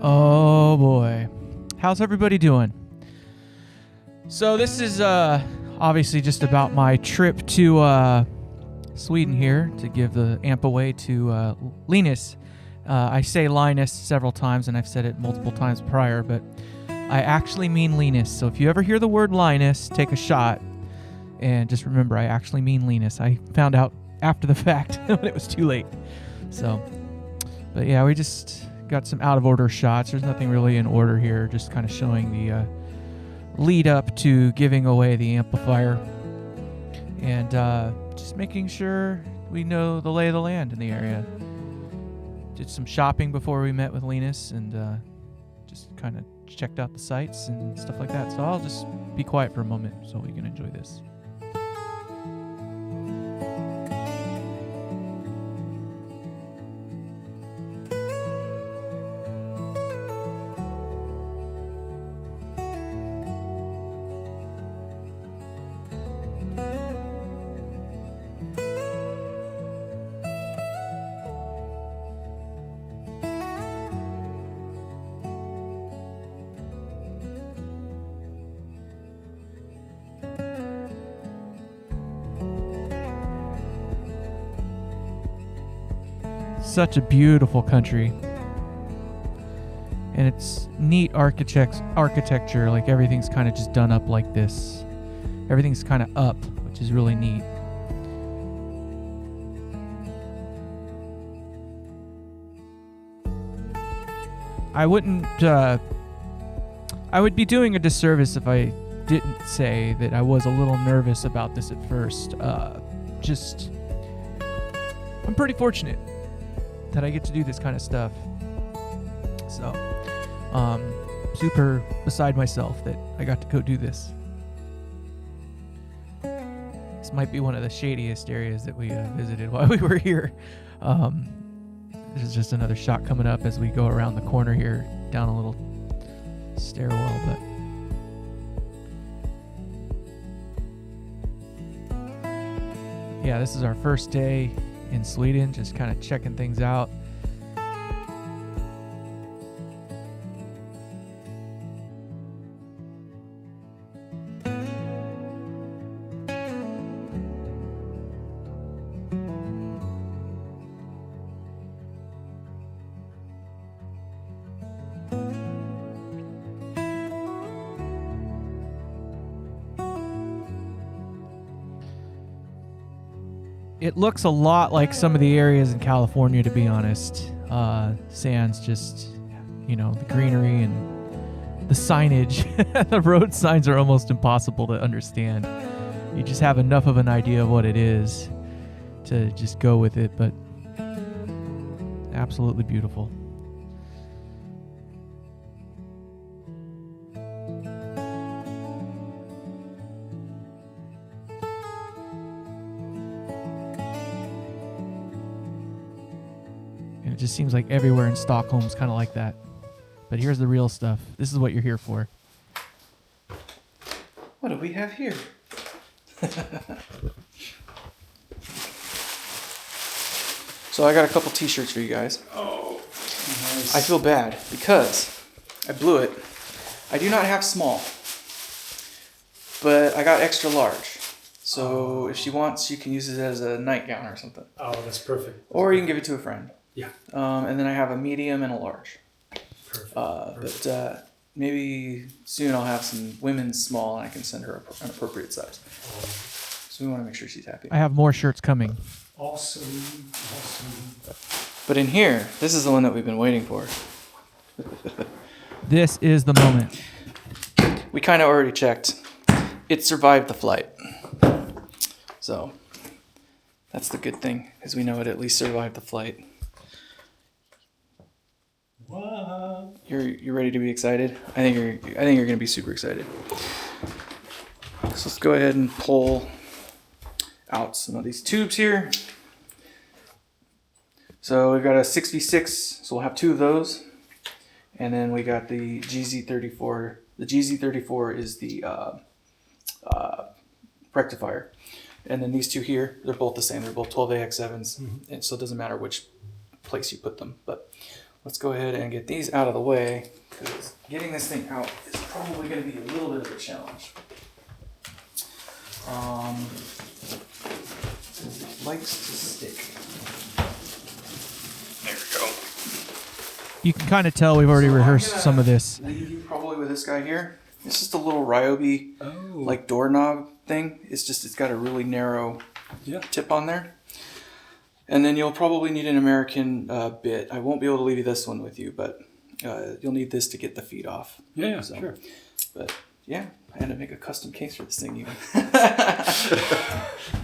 Oh boy. How's everybody doing? So this is obviously just about my trip to Sweden here to give the amp away to Linus. I say Linus several times and I've said it multiple times prior, but I actually mean Linus. So if you ever hear the word Linus, take a shot and just remember I actually mean Linus. I found out after the fact when it was too late. So, but yeah, we just got some out of order shots. There's nothing really in order here, just kind of showing the lead up to giving away the amplifier and just making sure we know the lay of the land in the area. Did some shopping before we met with Linus and just kind of checked out the sites and stuff like that. So I'll just be quiet for a moment so we can enjoy this. Such a beautiful country, and it's neat architecture. Like everything's kind of just done up like this. Everything's kind of up, which is really neat. I would be doing a disservice if I didn't say that I was a little nervous about this at first. I'm pretty fortunate that I get to do this kind of stuff. So, super beside myself that I got to go do this. This might be one of the shadiest areas that we visited while we were here. This is just another shot coming up as we go around the corner here, down a little stairwell, but yeah, this is our first day in Sweden, just kind of checking things out. It looks a lot like some of the areas in California, to be honest. Sans just, the greenery and the signage. The road signs are almost impossible to understand. You just have enough of an idea of what it is to just go with it, but absolutely beautiful. It just seems like everywhere in Stockholm is kind of like that. But here's the real stuff. This is what you're here for. What do we have here? So I got a couple t-shirts for you guys. Oh, nice. I feel bad because I blew it. I do not have small, but I got extra large. So if she wants, she can use it as a nightgown or something. Oh, that's perfect. Or you can give it to a friend. Yeah. And then I have a medium and a large. Perfect. But maybe soon I'll have some women's small and I can send her an appropriate size. So we want to make sure she's happy. I have more shirts coming. Awesome. But in here, this is the one that we've been waiting for. This is the moment. We kind of already checked. It survived the flight. So that's the good thing, is we know it at least survived the flight. What? You're ready to be excited? I think you're gonna be super excited. So let's go ahead and pull out some of these tubes here. So we've got a 6v6, so we'll have two of those. And then we got the GZ34. The GZ34 is the rectifier. And then these two here, they're both the same. They're both 12AX7s. Mm-hmm. And so it doesn't matter which place you put them. But let's go ahead and get these out of the way, because getting this thing out is probably going to be a little bit of a challenge. Because it likes to stick. There we go. You can kind of tell we've already rehearsed some of this. Leave you probably with this guy here. It's just a little Ryobi like doorknob thing. It's got a really narrow tip on there. And then you'll probably need an American bit. I won't be able to leave you this one with you, but you'll need this to get the feet off. Yeah, so, sure. But yeah, I had to make a custom case for this thing even.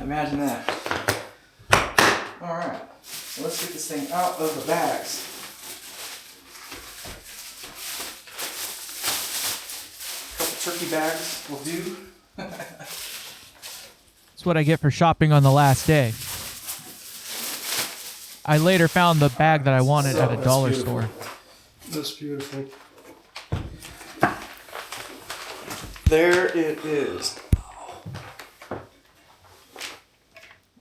Imagine that. All right, so let's get this thing out of the bags. A couple turkey bags will do. That's what I get for shopping on the last day. I later found the bag that I wanted at a dollar store. That's beautiful. There it is. Let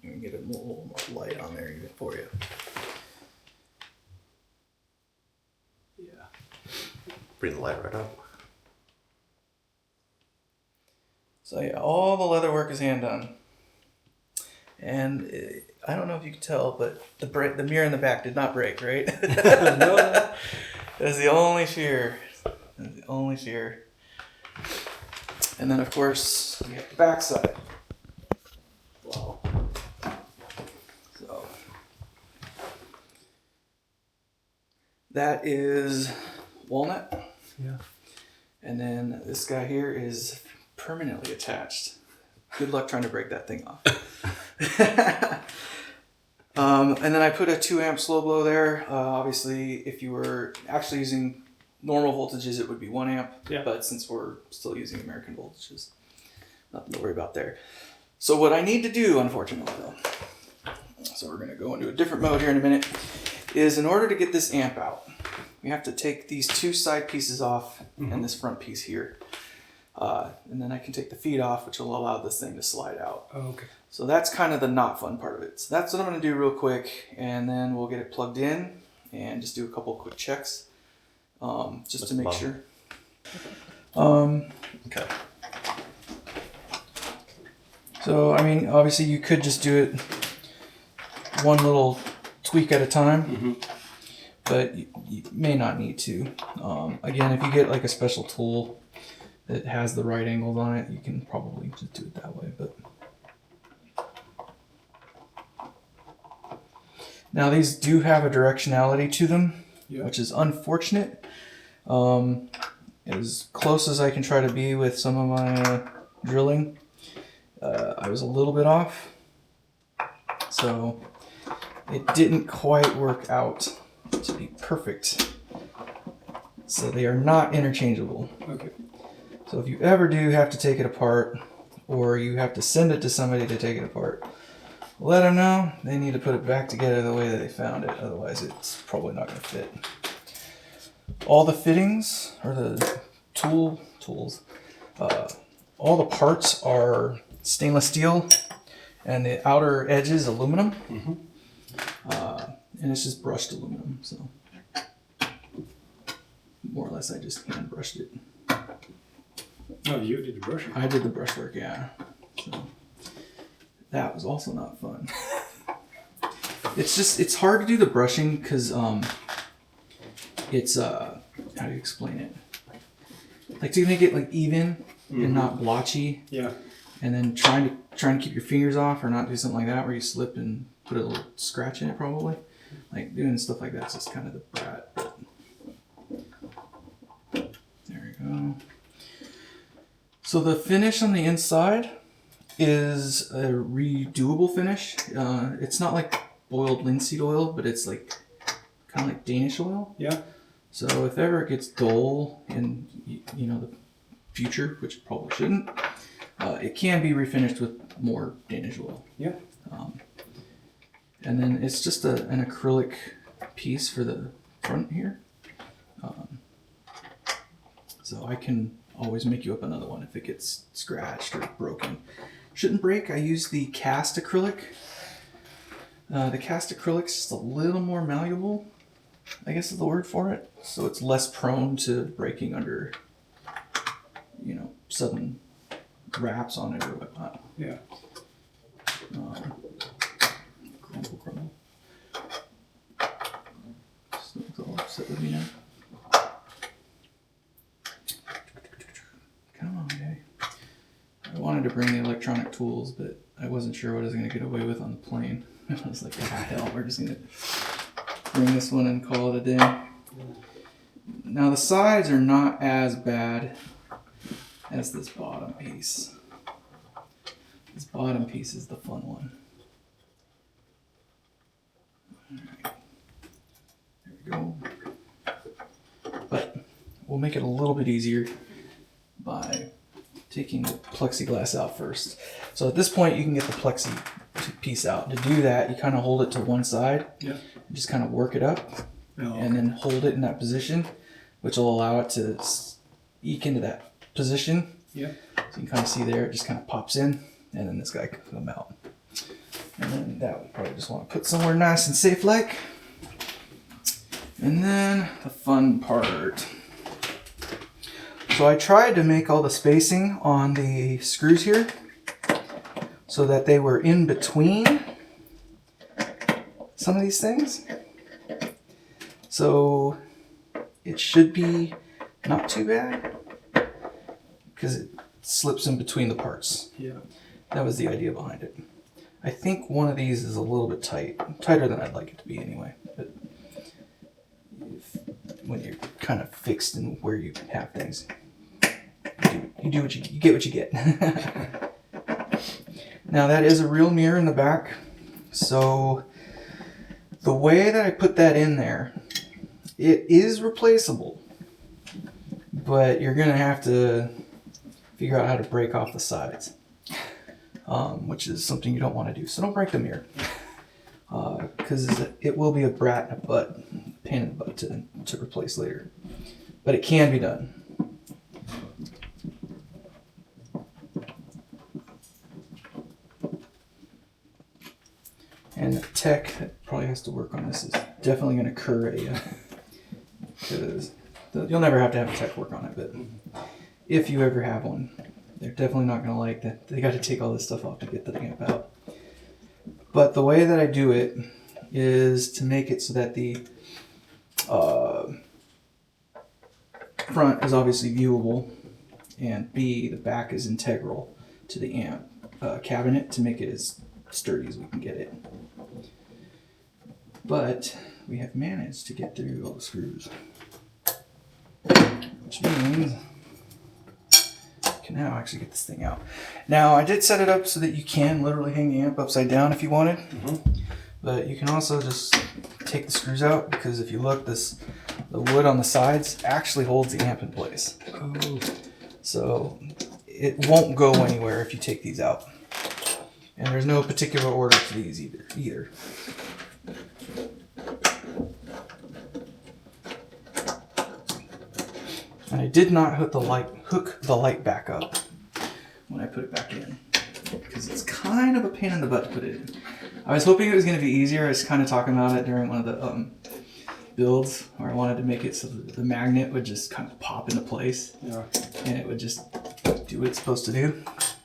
me get a little more light on there even for you. Yeah. Bring the light right up. So yeah, all the leather work is hand done. And I don't know if you can tell, but the mirror in the back did not break, right? No. That's the only fear. That's the only fear. And then, of course, we have the back side. Wow. So that is walnut. Yeah. And then this guy here is permanently attached. Good luck trying to break that thing off. And then I put a 2 amp slow blow there. Obviously, if you were actually using normal voltages, it would be 1 amp. Yeah. But since we're still using American voltages, nothing to worry about there. So what I need to do, unfortunately, though, so we're going to go into a different mode here in a minute, is in order to get this amp out, we have to take these 2 side pieces off and this front piece here. And then I can take the feet off, which will allow this thing to slide out. Oh, okay. So that's kind of the not fun part of it. So that's what I'm going to do real quick, and then we'll get it plugged in and just do a couple quick checks, just to make sure. Okay. So, I mean, obviously you could just do it one little tweak at a time, but you may not need to. Again, if you get like a special tool that has the right angles on it, you can probably just do it that way. But now these do have a directionality to them, which is unfortunate. As close as I can try to be with some of my drilling, I was a little bit off, so it didn't quite work out to be perfect. So they are not interchangeable. Okay. So if you ever do have to take it apart, or you have to send it to somebody to take it apart, let them know they need to put it back together the way that they found it. Otherwise, it's probably not going to fit. All the fittings, or the tools, all the parts are stainless steel, and the outer edge is aluminum. And it's just brushed aluminum, so more or less I just hand brushed it. Oh, you did the brushing. I did the brushwork, yeah. So that was also not fun. It's hard to do the brushing because it's how do you explain it? Like to make it like even and not blotchy. Yeah. And then trying to keep your fingers off or not do something like that where you slip and put a little scratch in it probably. Like doing stuff like that's just kind of the brat. But there we go. So the finish on the inside is a redoable finish. It's not like boiled linseed oil, but it's like kind of like Danish oil. Yeah. So if ever it gets dull in the future, which it probably shouldn't, it can be refinished with more Danish oil. Yeah. And then it's just an acrylic piece for the front here. So I can always make you up another one if it gets scratched or broken. Shouldn't break. I use the cast acrylic. The cast acrylic's just a little more malleable, I guess is the word for it. So it's less prone to breaking under, sudden wraps on it or whatnot. Yeah. Crumble. Snow's all upset with me now. Come on, baby. I wanted to bring the electronic tools, but I wasn't sure what I was going to get away with on the plane. I was like, hell, we're just going to bring this one and call it a day. Now the sides are not as bad as this bottom piece. This bottom piece is the fun one. Alright. There we go. But we'll make it a little bit easier by taking the plexiglass out first. So at this point you can get the plexi piece out. To do that, you kind of hold it to one side. Yeah. And just kind of work it up. Oh, okay. And then hold it in that position, which will allow it to eke into that position. Yeah. So you can kind of see there, it just kind of pops in, and then this guy can come out. And then that we probably just want to put somewhere nice and safe like. And then the fun part. So I tried to make all the spacing on the screws here so that they were in between some of these things. So it should be not too bad because it slips in between the parts. Yeah. That was the idea behind it. I think one of these is a little bit tighter than I'd like it to be anyway. But when you're kind of fixed in where you have things, you get what you get. Now that is a real mirror in the back. So the way that I put that in there, it is replaceable, but you're gonna have to figure out how to break off the sides, which is something you don't want to do. So don't break the mirror, because it will be a pain in the butt to replace later. But it can be done. And the tech that probably has to work on this is definitely going to cur at you. Because you'll never have to have a tech work on it, but if you ever have one, they're definitely not going to like that. They got to take all this stuff off to get the amp out. But the way that I do it is to make it so that the front is obviously viewable, and B, the back is integral to the amp cabinet to make it as sturdy as we can get it. But we have managed to get through all the screws, which means I can now actually get this thing out. Now I did set it up so that you can literally hang the amp upside down if you wanted, but you can also just take the screws out, because if you look, the wood on the sides actually holds the amp in place. Oh. So it won't go anywhere if you take these out. And there's no particular order to these either. And I did not hook the light back up when I put it back in, because it's kind of a pain in the butt to put it in. I was hoping it was going to be easier. I was kind of talking about it during one of the builds, where I wanted to make it so that the magnet would just kind of pop into place. Yeah. And it would just do what it's supposed to do.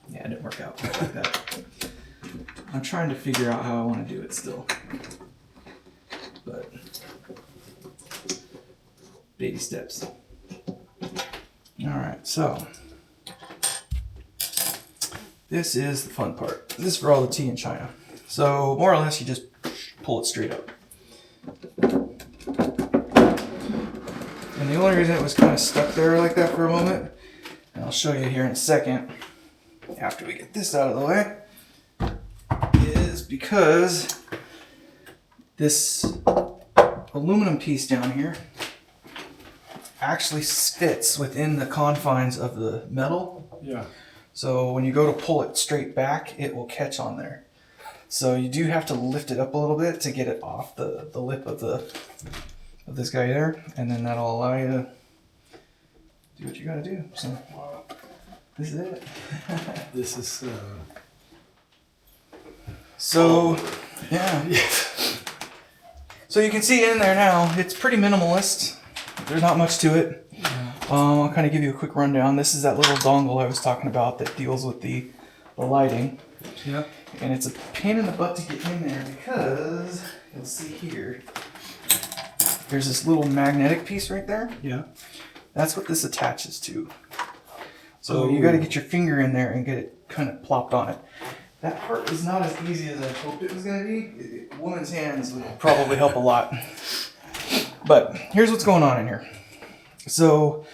Yeah, it didn't work out like that. I'm trying to figure out how I want to do it still. But baby steps. Alright, so this is the fun part. This is for all the tea in China. So more or less you just pull it straight up. And the only reason it was kind of stuck there like that for a moment, and I'll show you here in a second, after we get this out of the way, is because this aluminum piece down here actually fits within the confines of the metal. Yeah. So when you go to pull it straight back, it will catch on there. So you do have to lift it up a little bit to get it off the lip of this guy there, and then that'll allow you to do what you gotta do. So this is it. This is. So yeah. So you can see in there now, it's pretty minimalist. There's not much to it. I'll kind of give you a quick rundown. This is that little dongle I was talking about that deals with the lighting. Yeah. And it's a pain in the butt to get in there because you'll see here, there's this little magnetic piece right there. Yeah. That's what this attaches to. So you got to get your finger in there and get it kind of plopped on it. That part is not as easy as I hoped it was going to be. A woman's hands would probably help a lot. But here's what's going on in here. So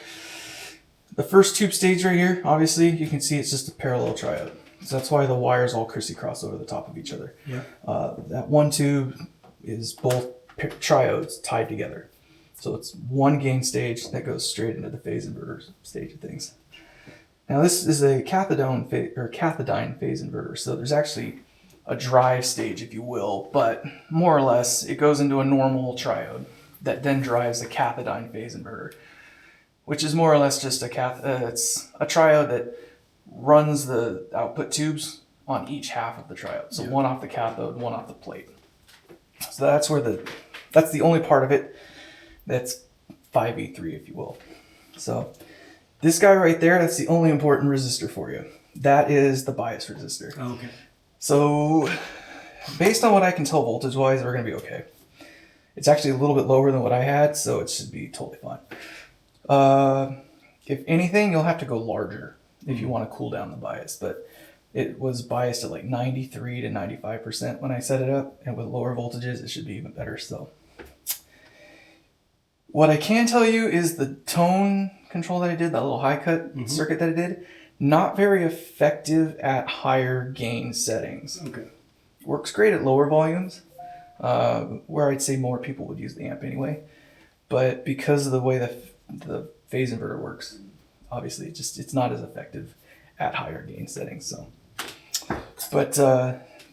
the first tube stage right here, obviously, you can see it's just a parallel triode. So that's why the wires all crisscross over the top of each other. Yeah. That one tube is both triodes tied together. So it's one gain stage that goes straight into the phase inverter stage of things. Now this is a cathodione phase inverter. So there's actually a drive stage, if you will, but more or less it goes into a normal triode that then drives the cathodione phase inverter, which is more or less just it's a triode that runs the output tubes on each half of the triode. So one off the cathode, one off the plate. So that's the only part of it that's 5E3, if you will. So this guy right there, that's the only important resistor for you. That is the bias resistor. Oh, okay. So based on what I can tell voltage-wise, we're going to be okay. It's actually a little bit lower than what I had, so it should be totally fine. If anything, you'll have to go larger if you want to cool down the bias, but it was biased at like 93 to 95% when I set it up, and with lower voltages, it should be even better. So what I can tell you is the tone control that I did, that little high cut circuit that I did, not very effective at higher gain settings. Okay. Works great at lower volumes, where I'd say more people would use the amp anyway. But because of the way the phase inverter works, obviously it's not as effective at higher gain settings. So, but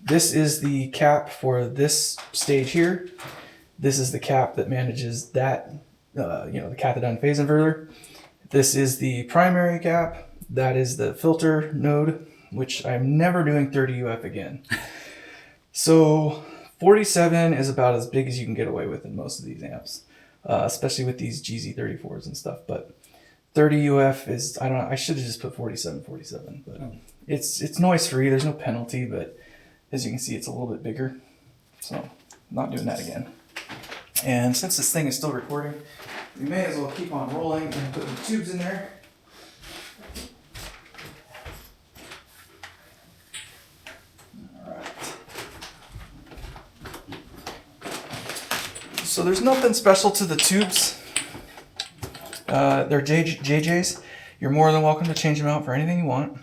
this is the cap for this stage here. This is the cap that manages that, the cathodione phase inverter. This is the primary cap. That is the filter node, which I'm never doing 30 UF again. So 47 is about as big as you can get away with in most of these amps, especially with these GZ34s and stuff. But 30 UF is, I don't know, I should have just put 47, but it's noise free. There's no penalty, but as you can see, it's a little bit bigger. So I'm not doing that again. And since this thing is still recording, we may as well keep on rolling and put the tubes in there. So there's nothing special to the tubes. They're JJs. You're more than welcome to change them out for anything you want.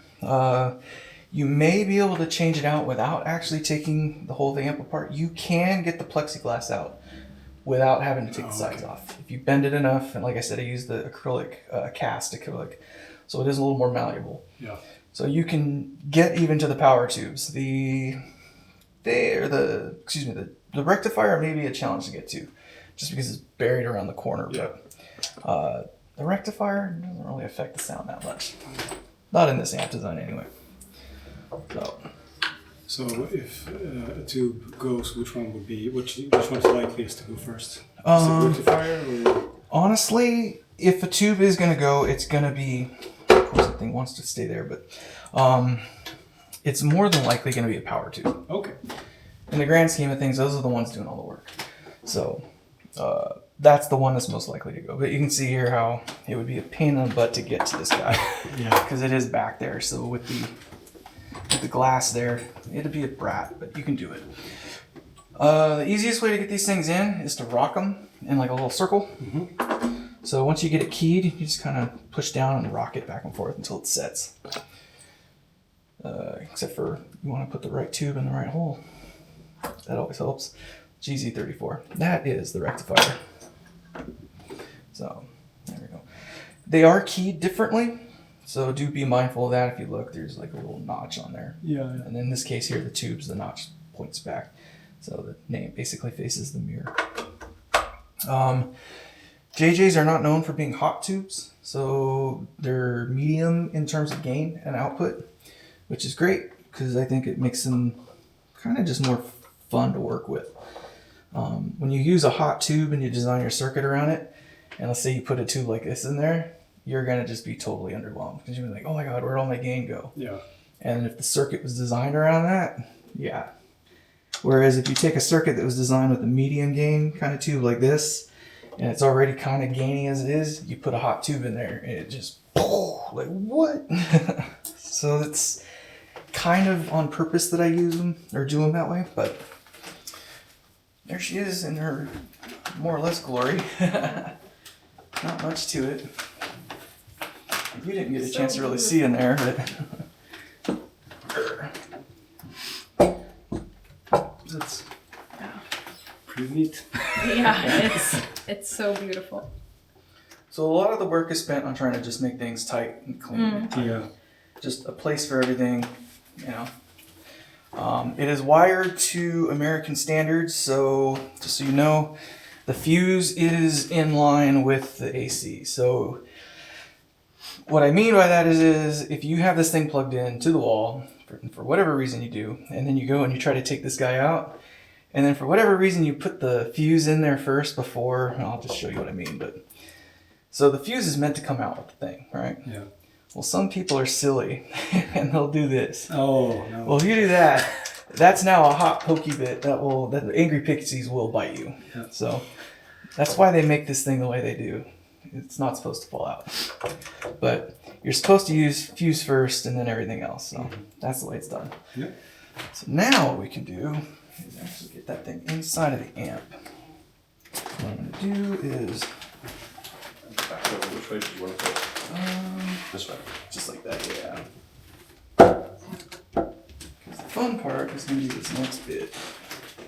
You may be able to change it out without actually taking the whole amp apart. You can get the plexiglass out without having to take the sides off. If you bend it enough, and like I said, I use the acrylic, cast acrylic, so it is a little more malleable. Yeah. So you can get even to the power tubes. The rectifier may be a challenge to get to, just because it's buried around the corner. Yeah. But the rectifier doesn't really affect the sound that much. Not in this amp design anyway. So if a tube goes, which one's likeliest to go first? Is it rectifier or? Honestly, if a tube is going to go, it's going to be, of course the thing wants to stay there, but it's more than likely going to be a power tube. Okay. In the grand scheme of things, those are the ones doing all the work. So that's the one that's most likely to go. But you can see here how it would be a pain in the butt to get to this guy. Yeah. Because it is back there. So with the glass there, it'd be a brat, but you can do it. The easiest way to get these things in is to rock them in like a little circle. Mm-hmm. So once you get it keyed, you just kind of push down and rock it back and forth until it sets. Except for you want to put the right tube in the right hole. That always helps. GZ34. That is the rectifier. So there we go. They are keyed differently. So do be mindful of that. If you look, there's like a little notch on there. Yeah. And in this case here, the tubes, the notch points back. So the name basically faces the mirror. JJs are not known for being hot tubes. So they're medium in terms of gain and output, which is great because I think it makes them kind of just more fun to work with. When you use a hot tube and you design your circuit around it, and let's say you put a tube like this in there, you're gonna just be totally underwhelmed because you're like, oh my god, where'd all my gain go? Yeah. And if the circuit was designed around that, yeah. Whereas if you take a circuit that was designed with a medium gain kind of tube like this, and it's already kind of gainy as it is, you put a hot tube in there and it just, like what? So it's kind of on purpose that I use them or do them that way, but there she is in her more or less glory. Not much to it. You didn't get a chance to really see in there, but That's pretty neat. Yeah, it's so beautiful. so a lot of the work is spent on trying to just make things tight and clean. Yeah. Just a place for everything, you know. It is wired to American standards, so just so you know, the fuse is in line with the AC. So what I mean by that is if you have this thing plugged in to the wall, for whatever reason you do, and then you go and you try to take this guy out, and then for whatever reason you put the fuse in there first before, I'll just show you what I mean, but so the fuse is meant to come out with the thing, right? Yeah. Well, some people are silly and they'll do this. Oh no. Well, if you do that, that's now a hot pokey bit that the angry pixies will bite you. Yeah. So that's why they make this thing the way they do. It's not supposed to fall out. But you're supposed to use fuse first and then everything else. So that's the way it's done. Yeah. So now what we can do is actually get that thing inside of the amp. What I'm going to do is Back over. Which way do you want to go? This way. just like that, yeah. 'Cause the fun part is going to be this next bit.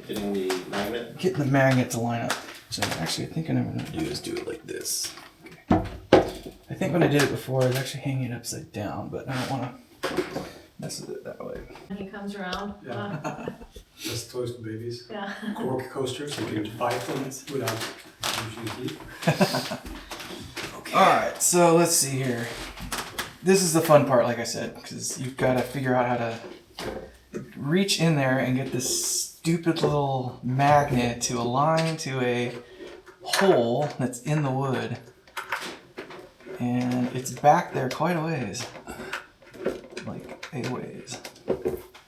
Getting the magnet. Getting the magnet to line up. So actually, I think what I'm going to do is do it like this. Okay. I think when I did it before, I was actually hanging it upside down, but I don't want to mess with it that way. And he comes around. Yeah. That's toys for babies. Yeah. Cork coasters. You can bite them without using heat. Alright, so let's see here. This is the fun part, like I said, because you've got to figure out how to reach in there and get this stupid little magnet to align to a hole that's in the wood. And it's back there quite a ways. Like, a ways.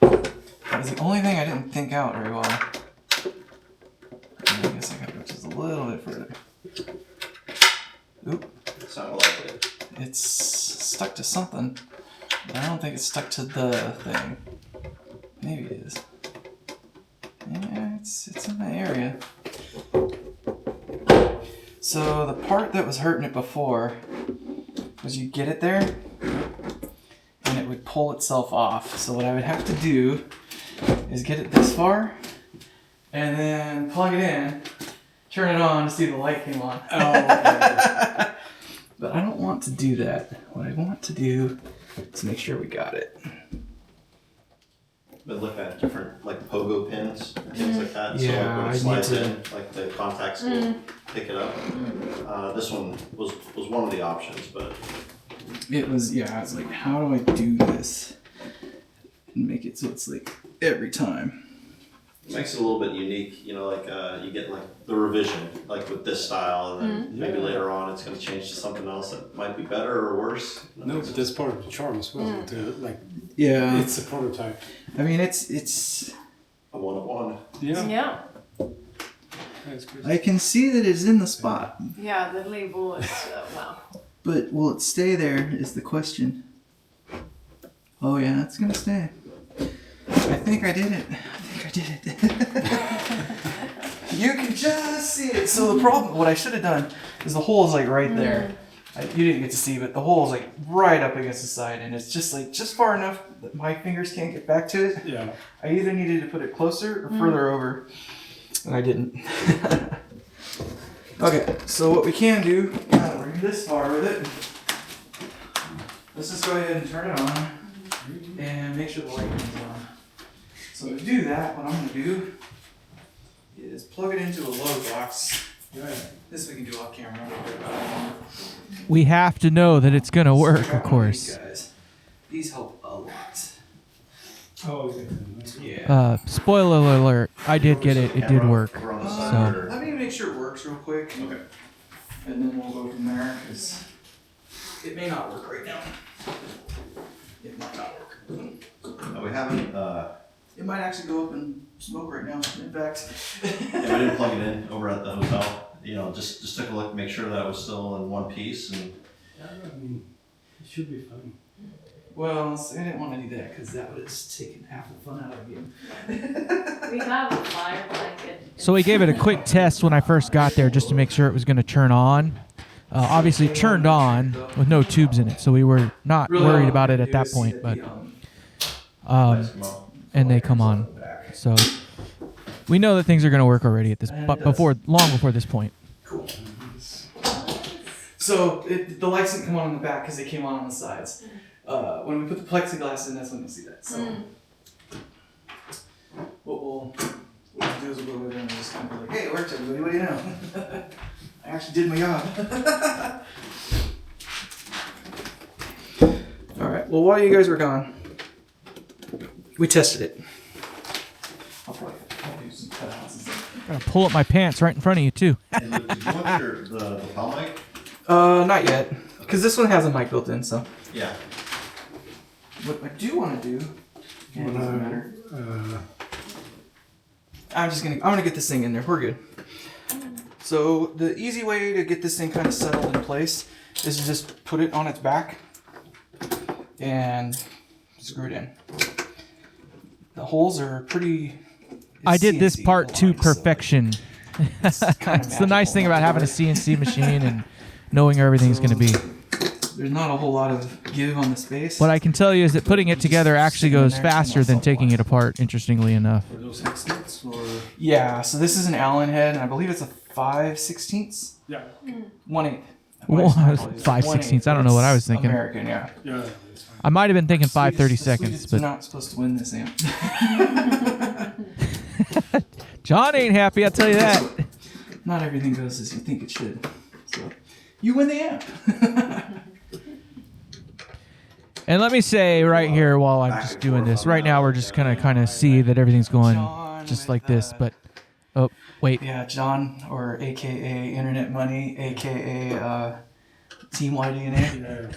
That was the only thing I didn't think out very well. I guess I got to go just a little bit further. Oop. It sounded like it. It's stuck to something, but I don't think it's stuck to the thing. Maybe it is. Yeah, it's in that area. So the part that was hurting it before was you get it there, and it would pull itself off. So what I would have to do is get it this far, and then plug it in, turn it on to see the light came on. Oh, okay. But I don't want to do that. What I want to do is make sure we got it. But look at different like pogo pins and things like that. So Yeah, like when I it slides need to- in, like the contacts will pick it up. This one was one of the options, but It was, yeah, I was like, how do I do this? And make it so it's like every time. it makes it a little bit unique. You know, like you get like the revision, like with this style, and then maybe later on it's going to change to something else that might be better or worse. No, but that's part of the charm as well. Like Yeah. it's a prototype. I mean, it's. A one of one. Yeah. Yeah. That's good. I can see that it's in the spot, Yeah, the label is, wow. but will it stay there is the question. Oh yeah, it's gonna stay. I think I did it. You can just see it. So the problem, what I should have done, is the hole is like right there. You didn't get to see, but the hole is like right up against the side, and it's just like just far enough that my fingers can't get back to it. Yeah. I either needed to put it closer or further over, and I didn't. Okay, so what we can do, now that we're this far with it, let's just go ahead and turn it on and make sure the light comes on. So to do that, what I'm going to do is plug it into a load box. Right. This we can do off camera. We have to know that it's going to work, So I of got one course. These guys. These help a lot. Oh, okay. Yeah. Spoiler alert, I did get it. It did work. We're on So- Let me make sure it works real quick. Okay. And then we'll go from there, because it may not work right now. It might not work. No, we haven't, It might actually go up in smoke right now, in fact. yeah, we didn't plug it in over at the hotel. You know, just took a look, make sure that it was still in one piece, and Yeah, I mean, it should be fine. Well, so I didn't want to do that, because that would have just taken half the fun out of the game. We have a fire blanket. So we gave it a quick test when I first got there just to make sure it was going to turn on. Obviously, it turned on with no tubes in it, so we were not Really worried all about we it do at that is see point. But the, um, and they come on, so we know that things are going to work already at this, And but it does. long before this point. Cool. So the lights didn't come on the back because they came on the sides. When we put the plexiglass in, that's when you'll see that. So what we'll do is we'll go over there and just kind of be like, hey, it worked, everybody. What do you know? I actually did my job. All right. Well, while you guys were gone, we tested it. I'll do some cutouts and stuff. I'm going to pull up my pants right in front of you too. and did you want the lapel mic? Not yet, because this one has a mic built in. So Yeah. what I do want to do, yeah, it doesn't matter. I'm gonna get this thing in there. We're good. So the easy way to get this thing kind of settled in place is to just put it on its back and screw it in. The holes are pretty. I did this CNC part to aligned, so perfection. it's kind of It's the nice magical thing in about that having a regard. CNC machine and knowing where everything's going to be. There's not a whole lot of give on the space. What I can tell you is that putting it together actually Stick it in goes there, faster and than also taking it watch. apart, interestingly enough. Are those hex nuts or? Yeah, so this is an Allen head, and I believe it's a 5/16. Yeah. 1/8. Well, 5/16. I don't know what I was thinking. American, yeah. Yeah, it's fine. I might have been thinking Swedes- 5/30 the seconds, Swedes but are not supposed to win this amp. John ain't happy, I'll tell you that. Not everything goes as you think it should. So you win the amp. And let me say right here while I'm just doing this, right now we're just gonna kind of see that everything's going John just with, like this, but oh wait, Yeah, John, or AKA Internet Money, AKA Team YDNA.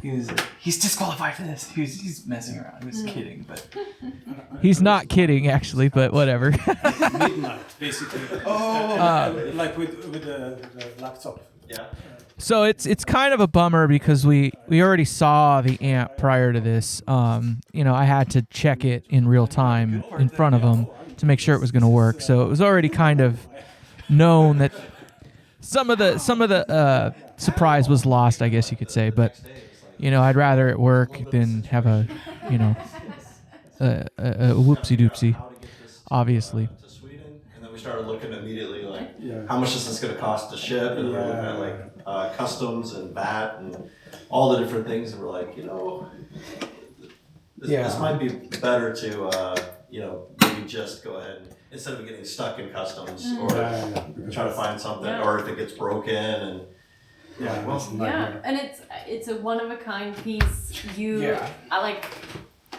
Yeah. He's disqualified for this. He's messing around. He was kidding, but he's not kidding actually, but whatever. Midnight, basically. Like with the laptop. Yeah. So it's kind of a bummer because we already saw the amp prior to this. You know, I had to check it in real time in front of him to make sure it was going to work. So it was already kind of known that some of the surprise was lost, I guess you could say. But you know, I'd rather it work than have a whoopsie doopsie, obviously. To Sweden, and then we started looking immediately like, Yeah. how much is this going to cost to ship? And we're looking at like customs and VAT and all the different things, and we're like, this might be better to maybe just go ahead and, instead of getting stuck in customs or try to find something, Yeah. or if it gets broken and Yeah, well, it's a Yeah, nightmare. and it's a one of a kind piece. I like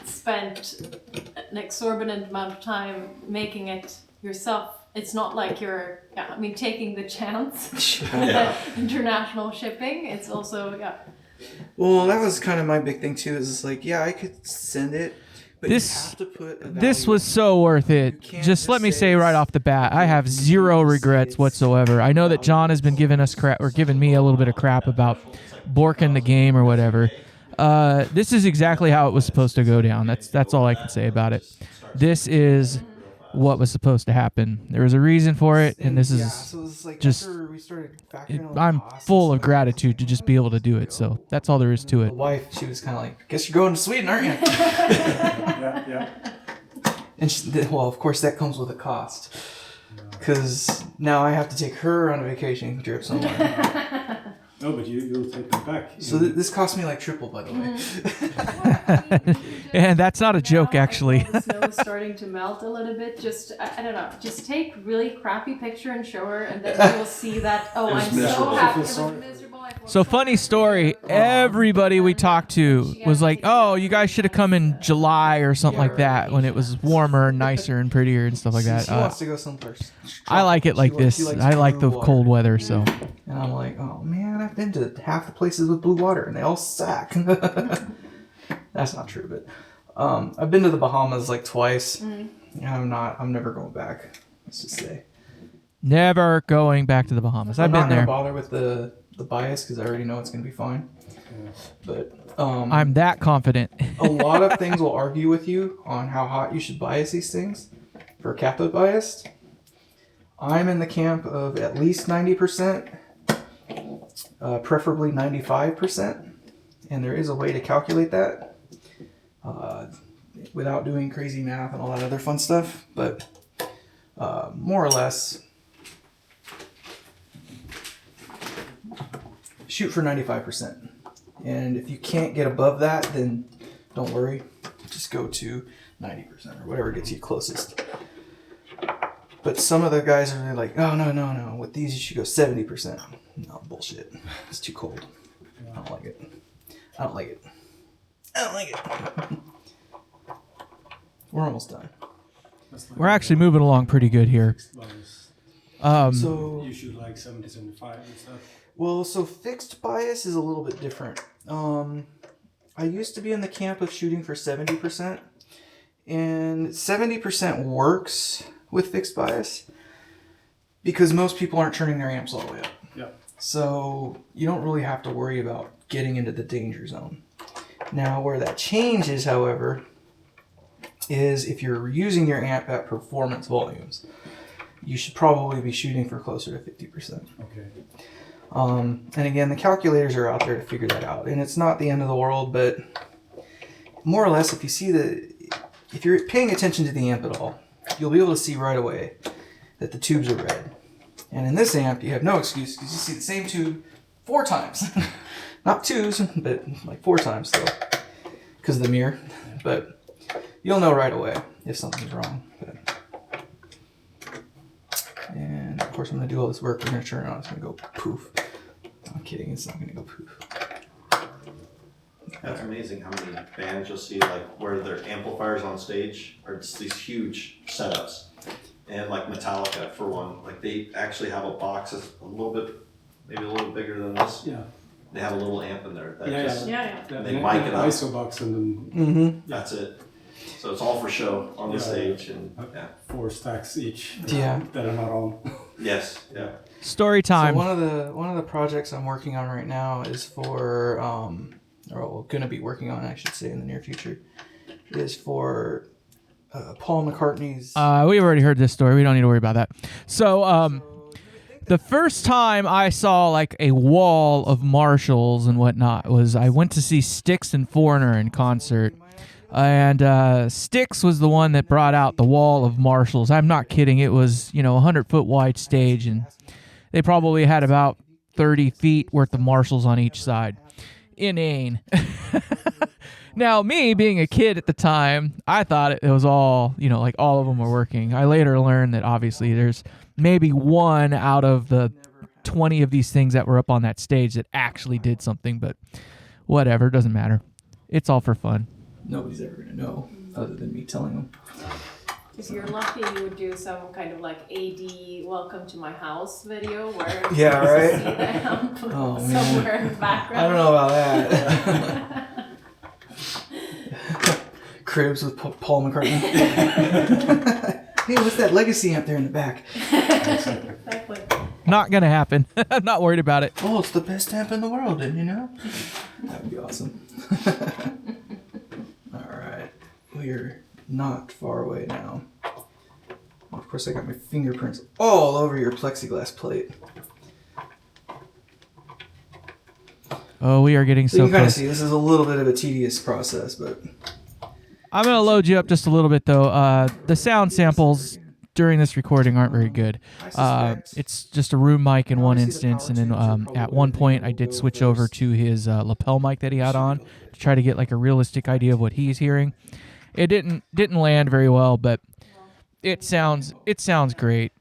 spent an exorbitant amount of time making it yourself. It's not like you're, taking the chance with the international shipping. It's also, well, that was kind of my big thing too. Is it's like, yeah, I could send it, but This- you have to put. A This value was so worth it. can't Just let just me say say right off the bat, I have zero regrets whatsoever. I know that John has been giving us crap, or giving me a little bit of crap about borking the game or whatever. This is exactly how it was supposed to go down. That's all I can say about it. This is what was supposed to happen. There was a reason for it, and this Yeah, is so it's like just- after we started factoring all the I'm costs and full of stuff, gratitude to just be able to do it. So that's all there is to The it. wife, she was kind of like, "Guess you're going to Sweden, aren't you?" Yeah. And well, of course, that comes with a cost, because now I have to take her on a vacation trip somewhere. No, but you'll take them back. So this cost me like triple, by the way. And that's not a joke, actually. The snow is starting to melt a little bit. Just I don't know. Just take really crappy picture and show her, and then you'll see that. Oh, It was I'm so miserable. happy. It I feel was sorry. miserable. I So funny story. Everybody we talked to was like, "Oh, you guys should have come in July or something like that when it was warmer, and nicer, and prettier and stuff like that." She wants to go someplace. I like it like this. She likes I like the blue water. cold weather. So And I'm like, oh man, I've been to half the places with blue water and they all suck. That's not true, but I've been to the Bahamas like twice. And I'm never going back. Let's just say. never going back to the Bahamas. I've I'm been not there. gonna bother with the bias because I already know it's gonna be fine. But I'm that confident. a lot of things will argue with you on how hot you should bias these things for cathode biased. I'm in the camp of at least 90%, preferably 95%, and there is a way to calculate that without doing crazy math and all that other fun stuff, but more or less shoot for 95%. And if you can't get above that, then don't worry. Just go to 90% or whatever gets you closest. But some of the guys are really like, oh, no. With these, you should go 70%. No, bullshit. It's too cold. I don't like it. We're almost done. We're actually moving along pretty good here. So, You shoot like 70, 75 and stuff. well, so fixed bias is a little bit different. I used to be in the camp of shooting for 70%, and 70% works with fixed bias because most people aren't turning their amps all the way up. Yeah. So you don't really have to worry about getting into the danger zone. Now, where that changes, however, is if you're using your amp at performance volumes, you should probably be shooting for closer to 50%. Okay. And again, the calculators are out there to figure that out. And it's not the end of the world, but more or less, if you're paying attention to the amp at all, you'll be able to see right away that the tubes are red. And in this amp, you have no excuse because you see the same tube 4 times. Not 2s, but like 4 times still because of the mirror. But you'll know right away if something's wrong. And of course, I'm going to do all this work. We're going to turn it on. It's going to go poof. I'm kidding. It's not going to go poof. That's amazing how many bands you'll see like where their amplifiers on stage are just these huge setups. And like Metallica for one, like they actually have a box that's a little bit, maybe a little bigger than this. Yeah. They have a little amp in there that Yeah, just, Yeah. They mic it up. ISO box and Mm-hmm. That's it. So it's all for show on the Yeah. stage and then yeah. 4 stacks each. Yeah. That are not on. Yes, yeah. Story time. So one of the projects I'm working on right now is for, or going to be working on, I should say, in the near future, is for Paul McCartney's. We've already heard this story. We don't need to worry about that. So, the first time I saw like a wall of Marshalls and whatnot was I went to see Styx and Foreigner in concert. And Styx was the one that brought out the wall of Marshalls. I'm not kidding. It was, a 100-foot wide stage, and they probably had about 30 feet worth of Marshalls on each side. Inane. Now, me being a kid at the time, I thought it was all, like all of them were working. I later learned that obviously there's maybe one out of the 20 of these things that were up on that stage that actually did something, but whatever, doesn't matter. It's all for fun. Nobody's ever going to know other than me telling them. If you're lucky, you would do some kind of like AD "Welcome to my house" video where Yeah, you right? see the amp Oh, man. somewhere in the background. I don't know about that. Cribs with Paul McCartney. Hey, what's that legacy amp there in the back? Exactly. Not gonna happen. I'm not worried about it. Oh, it's the best amp in the world, didn't you know? That would be awesome. Alright. We're not far away now. Of course, I got my fingerprints all over your plexiglass plate. Oh, we are getting So so you can kind of close. see this is a little bit of a tedious process, but I'm gonna load you up just a little bit though. The sound samples during this recording aren't very good. It's just a room mic in one instance, and then at one point I did switch over to his lapel mic that he had on to try to get like a realistic idea of what he's hearing. It didn't land very well, but it sounds great.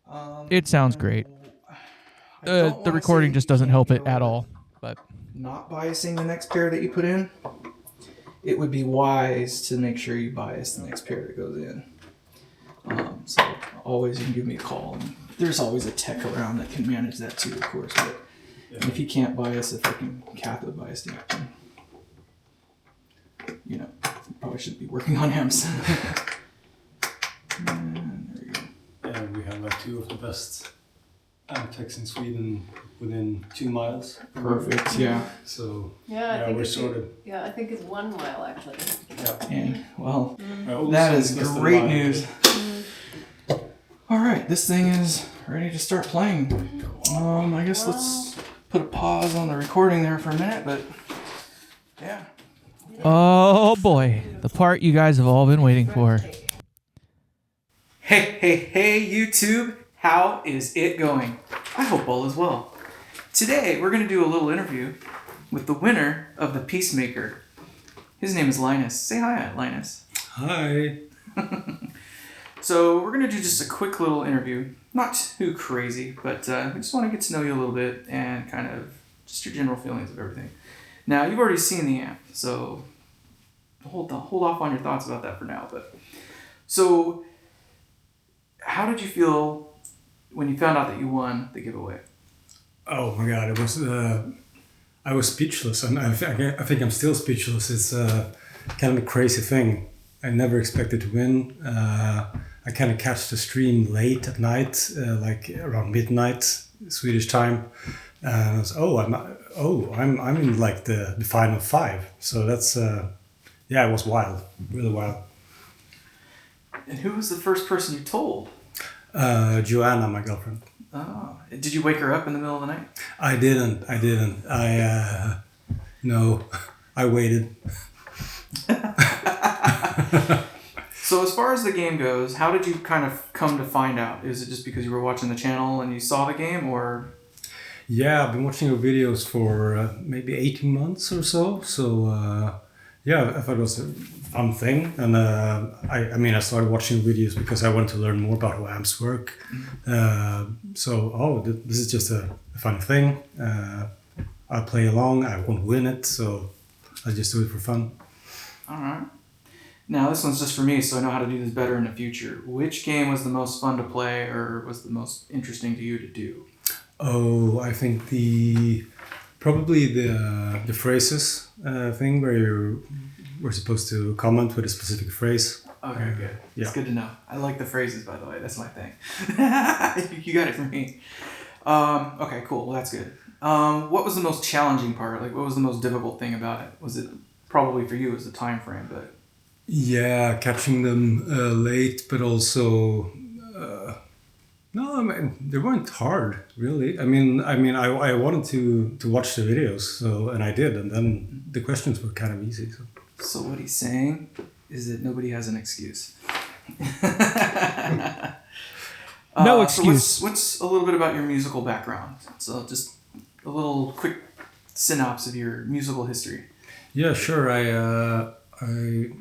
It sounds great. The recording just doesn't help it at all, but. not biasing the next pair that you put in, it would be wise to make sure you bias the next pair that goes in. So always you can give me a call. And there's always a tech around that can manage that too, of course. But if you can't bias a freaking cathode bias stack, then, you know, you probably shouldn't be working on amps. And there you go. Yeah, we have like two of the best amp techs in Sweden within 2 miles. Perfect, yeah. So Yeah, I think we're it's sorted. Yeah, I think it's 1 mile actually. Yeah. And, well, All that is songs less than great mine. news. All right, this thing is ready to start playing. I guess let's put a pause on the recording there for a minute, but yeah. Oh boy, the part you guys have all been waiting for. Hey, YouTube, how is it going? I hope all is well. Today, we're going to do a little interview with the winner of the Peacemaker. His name is Linus. Say hi, Linus. Hi. So we're going to do just a quick little interview. Not too crazy, but we just want to get to know you a little bit and kind of just your general feelings of everything. Now, you've already seen the amp, so hold off on your thoughts about that for now. But so, how did you feel when you found out that you won the giveaway? Oh my God! It was. I was speechless, and I think I'm still speechless. It's kind of a crazy thing. I never expected to win. I kind of catch the stream late at night, like around midnight Swedish time, and I was I'm in like the final 5. So that's it was wild, really wild. And who was the first person you told? Joanna, my girlfriend. Oh, did you wake her up in the middle of the night? I didn't. No, I waited. So as far as the game goes, how did you kind of come to find out? Is it just because you were watching the channel and you saw the game, or? Yeah, I've been watching your videos for maybe 18 months or so. So I thought it was a fun thing, and I started watching videos because I wanted to learn more about how amps work. This is just a fun thing. I'll play along. I won't win it, so I just do it for fun. All right. Now this one's just for me, so I know how to do this better in the future. Which game was the most fun to play, or was the most interesting to you to do? Oh, I think probably the phrases thing where we're supposed to comment with a specific phrase. Okay, good. Yeah. It's good to know. I like the phrases, by the way. That's my thing. You got it from me. Okay, cool. Well, that's good. What was the most challenging part? Like, what was the most difficult thing about it? Was it probably for you? It was the time frame, but. Yeah, catching them late, but also no. I mean, they weren't hard, really. I I wanted to watch the videos, and I did, and then the questions were kind of easy. So what he's saying is that nobody has an excuse. No excuse. So what's a little bit about your musical background? So just a little quick synopsis of your musical history. Yeah, sure. I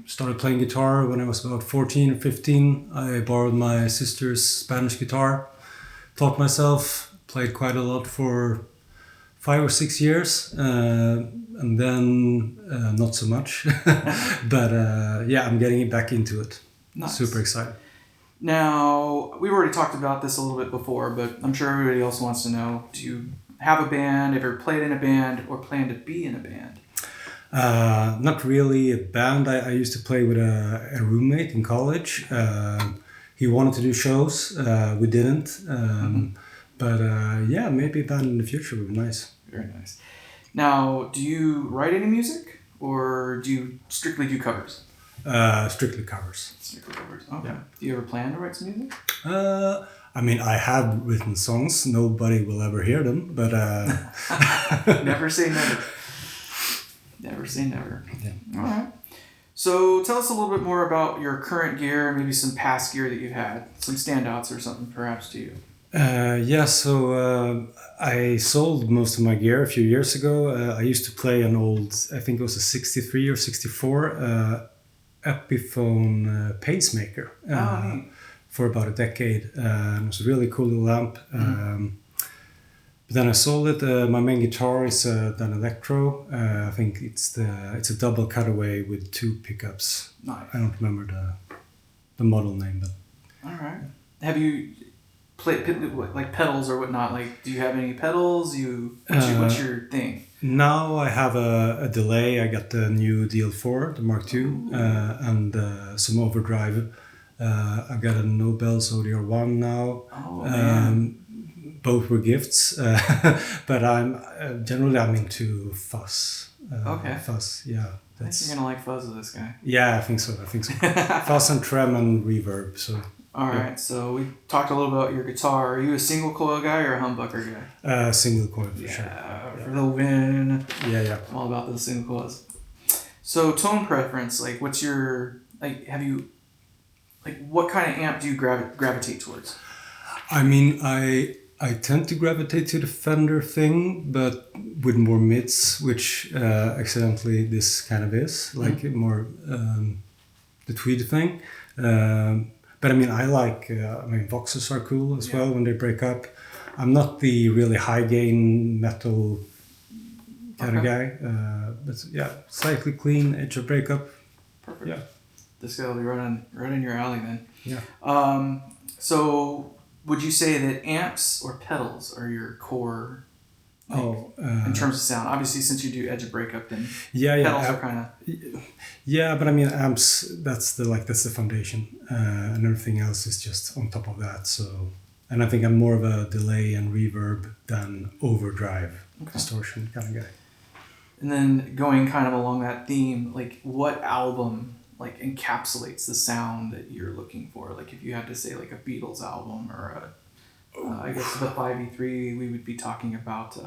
started playing guitar when I was about 14 or 15. I borrowed my sister's Spanish guitar, taught myself, played quite a lot for 5 or 6 years, and then not so much. But I'm getting back into it. Nice. Super excited. Now, we've already talked about this a little bit before, but I'm sure everybody else wants to know, do you have a band, ever played in a band, or plan to be in a band? Not really a band. I used to play with a roommate in college. He wanted to do shows. We didn't. But maybe a band in the future would be nice. Very nice. Now, do you write any music, or do you strictly do covers? Strictly covers. Strictly covers. Okay. Yeah. Do you ever plan to write some music? I have written songs. Nobody will ever hear them, but Never say never. Never say never. Yeah. All right. So tell us a little bit more about your current gear and maybe some past gear that you've had. Some standouts or something perhaps to you. I sold most of my gear a few years ago. I used to play an old, I think it was a 63 or 64 Epiphone Pacemaker Neat. for about a decade. It was a really cool little amp. But then I sold it. My main guitar is an electro. I think it's a double cutaway with 2 pickups. Nice. I don't remember the model name, but All right. Have you played like pedals or whatnot? Like, do you have any pedals? What's your thing? now I have a delay. I got the new DL4, the Mark II, and some overdrive. I got a Nobel's ODR1 now. Oh man. Both were gifts, but I'm into fuzz. Okay. Fuzz, yeah. I think you're gonna like fuzz with this guy. Yeah, I think so. Fuzz and trem and reverb. So. All right. So we talked a little about your guitar. Are you a single coil guy or a humbucker guy? Single coil for Yeah, sure. for the win. Yeah. I'm all about those single coils. So tone preference, like, what's your what kind of amp do you gravitate towards? I mean, I tend to gravitate to the Fender thing, but with more mids, which accidentally this kind of is, like more the tweed thing. But I mean, I like, Voxes are cool as well when they break up. I'm not the really high gain metal kind of guy, but yeah, slightly clean edge of breakup. Perfect. Yeah. This guy will be right in your alley then. Yeah. So would you say that amps or pedals are your core? In terms of sound, obviously, since you do edge of breakup, then pedals are kind of. Yeah, but I mean, amps. That's the foundation, and everything else is just on top of that. So, and I think I'm more of a delay and reverb than overdrive distortion kind of guy. And then going kind of along that theme, like what album encapsulates the sound that you're looking for? Like if you had to say like a Beatles album or I guess the 5e3, we would be talking about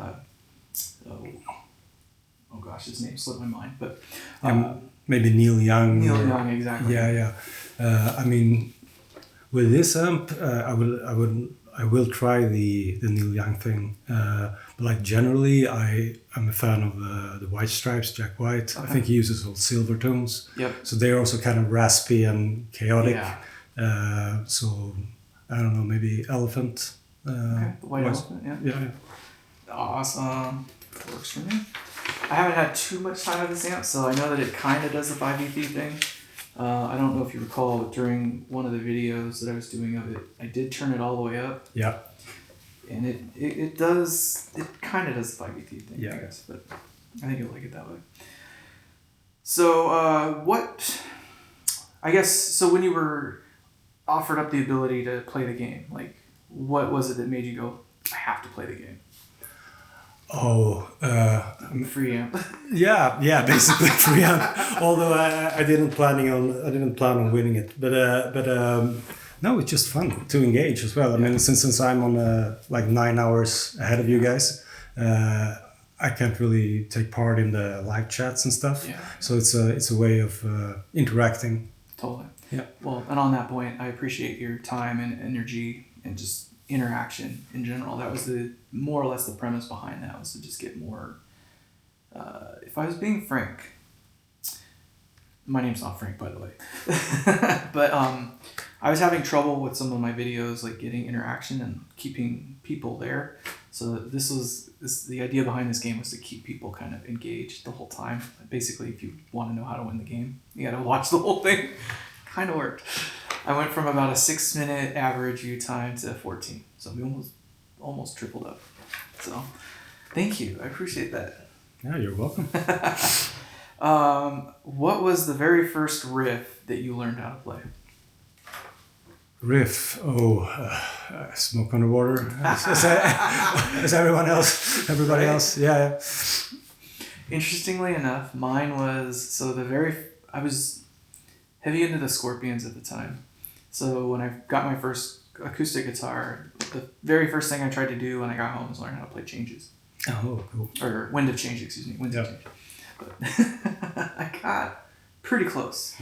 oh gosh, his name slipped my mind, but maybe Neil Young. Neil Young, exactly. Yeah. I mean, with this amp, I will try the Neil Young thing. But like generally, I'm a fan of the White Stripes, Jack White. Okay. I think he uses all silver tones. Yep. So they're also kind of raspy and chaotic. Yeah. So I don't know, maybe Elephant. Okay, the White Elephant, Yeah. Awesome. Works for me. I haven't had too much time with this amp, so I know that it kind of does the 5e3 thing. I don't know if you recall, but during one of the videos that I was doing of it, I did turn it all the way up. Yeah. And it kind of does the 5e3 thing, I guess, but I think you'll like it that way. So, so when you were offered up the ability to play the game, like, what was it that made you go, I have to play the game? Free amp. Yeah, basically free amp. Although I didn't plan on winning it, but no, it's just fun to engage as well. I mean, since I'm on 9 hours ahead of you guys, I can't really take part in the live chats and stuff. Yeah. So it's a way of interacting. Totally. Yeah. Well, and on that point, I appreciate your time and energy and just interaction in general. That was more or less the premise behind that, was to just get more. If I was being frank, my name's not Frank, by the way, but I was having trouble with some of my videos, like getting interaction and keeping people there. So the idea behind this game was to keep people kind of engaged the whole time. Basically, if you want to know how to win the game, you got to watch the whole thing. Kind of worked. I went from about a 6-minute average view time to 14. So we almost tripled up. So thank you. I appreciate that. Yeah, you're welcome. What was the very first riff that you learned how to play? Riff. Smoke on the Water. As everyone else. Everybody else. Yeah. Interestingly enough, mine was, I was heavy into the Scorpions at the time. So when I got my first acoustic guitar, the very first thing I tried to do when I got home was learn how to play changes. Oh, cool. Or wind of change, excuse me. Wind of change. But I got pretty close.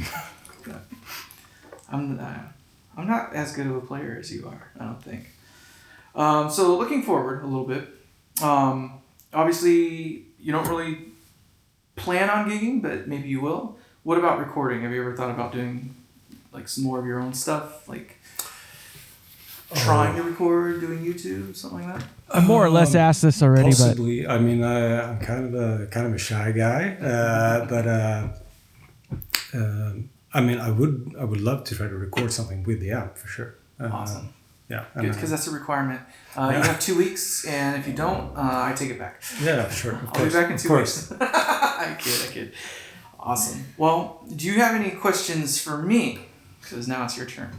But I'm not as good of a player as you are, I don't think. So looking forward a little bit, obviously you don't really plan on gigging, but maybe you will. What about recording? Have you ever thought about doing like some more of your own stuff? Like, trying to record, doing YouTube, something like that? I more or less asked this already, Possibly. I mean, I'm kind of a shy guy, but I mean, I would love to try to record something with the amp for sure. Awesome. Yeah. Good, because that's a requirement. You have 2 weeks, and if you don't, I take it back. Yeah, sure. I'll be back in 2 weeks. I kid. Awesome. Well, do you have any questions for me? Because now it's your turn.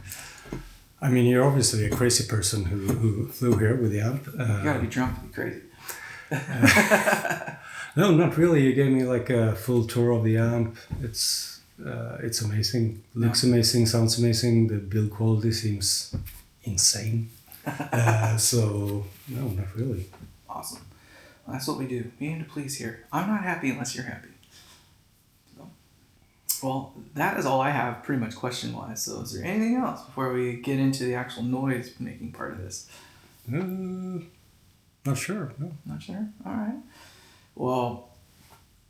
I mean, you're obviously a crazy person who flew here with the amp. You gotta be drunk to be crazy. No, not really. You gave me like a full tour of the amp. It's amazing. Looks amazing. Sounds amazing. The build quality seems insane. So no, not really. Awesome. Well, that's what we do. We aim to please here. I'm not happy unless you're happy. So, well, that is all I have pretty much question-wise. So is there anything else before we get into the actual noise-making part of this? Not sure. No. Not sure? All right. Well,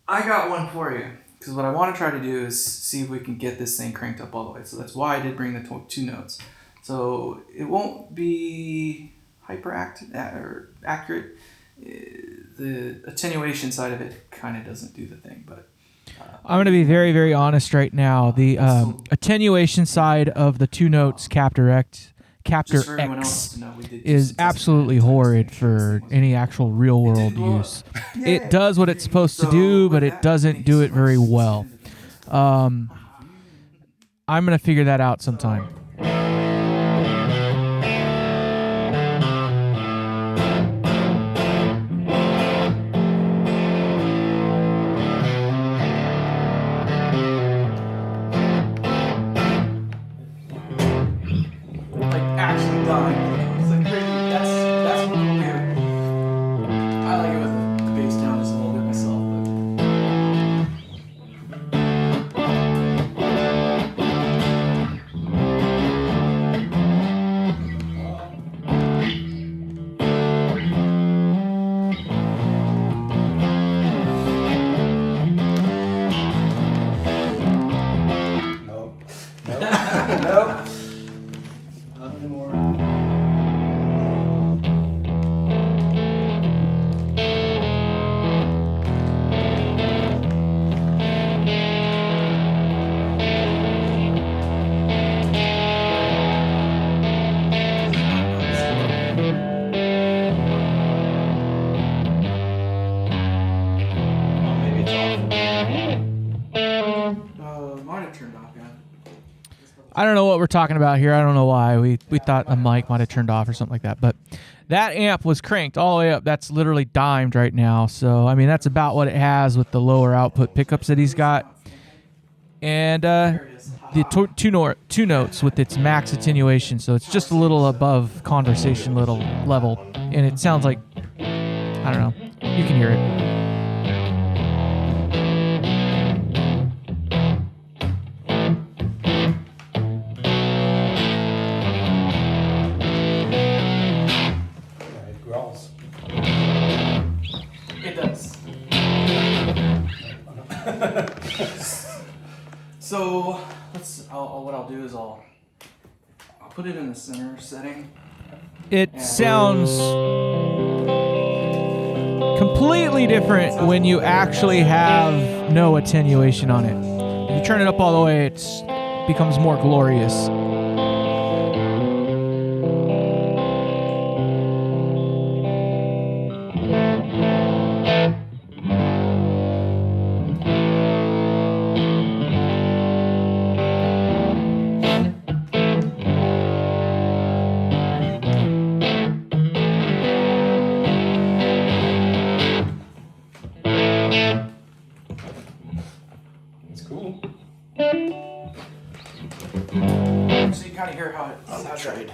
I got one for you. Because what I want to try to do is see if we can get this thing cranked up all the way. So that's why I did bring the 2 notes. So it won't be accurate. The attenuation side of it kind of doesn't do the thing, but I'm going to be very, very honest right now. The attenuation side of the 2 notes Captor X is absolutely horrid for any actual real world use. It does what it's supposed to do, but it doesn't do it very well. I'm going to figure that out sometime. I don't know what we're talking about here. I don't know why. We thought a mic might have turned off or something like that. But that amp was cranked all the way up. That's literally dimed right now. So, I mean, that's about what it has with the lower output pickups that he's got. And the two notes with its max attenuation. So it's just a little above conversation level. And it sounds like, I don't know. You can hear it. So what I'll do is I'll put it in the center setting. It sounds completely different when you actually have no attenuation on it. If you turn it up all the way, it becomes more glorious.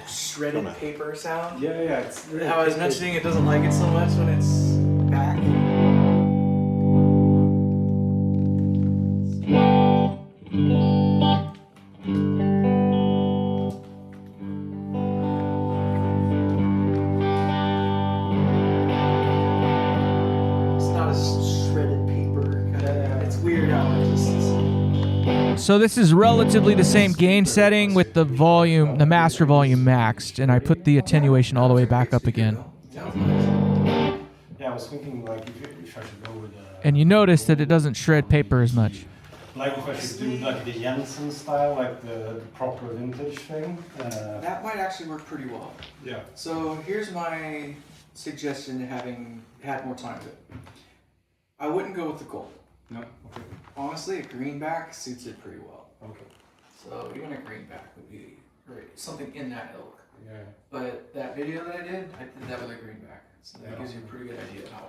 Shredded paper sound. Yeah. It's really How I was mentioning, it doesn't like it so much when it's back. It's not a shredded paper. It's weird how it just So this is relatively the same gain setting with the volume, the master volume maxed, and I put the attenuation all the way back up again. Yeah, I was thinking like if I should go with And you notice that it doesn't shred paper as much. like if I should do like the Jensen style, like the proper vintage thing. That might actually work pretty well. Yeah. So here's my suggestion to having had more time with it. I wouldn't go with the gold. No. Okay. Honestly, a greenback suits it pretty well. Okay. So even a greenback would be great. Something in that ilk. Yeah. But that video that I did that with a greenback. So that Yeah. gives you a pretty good idea of how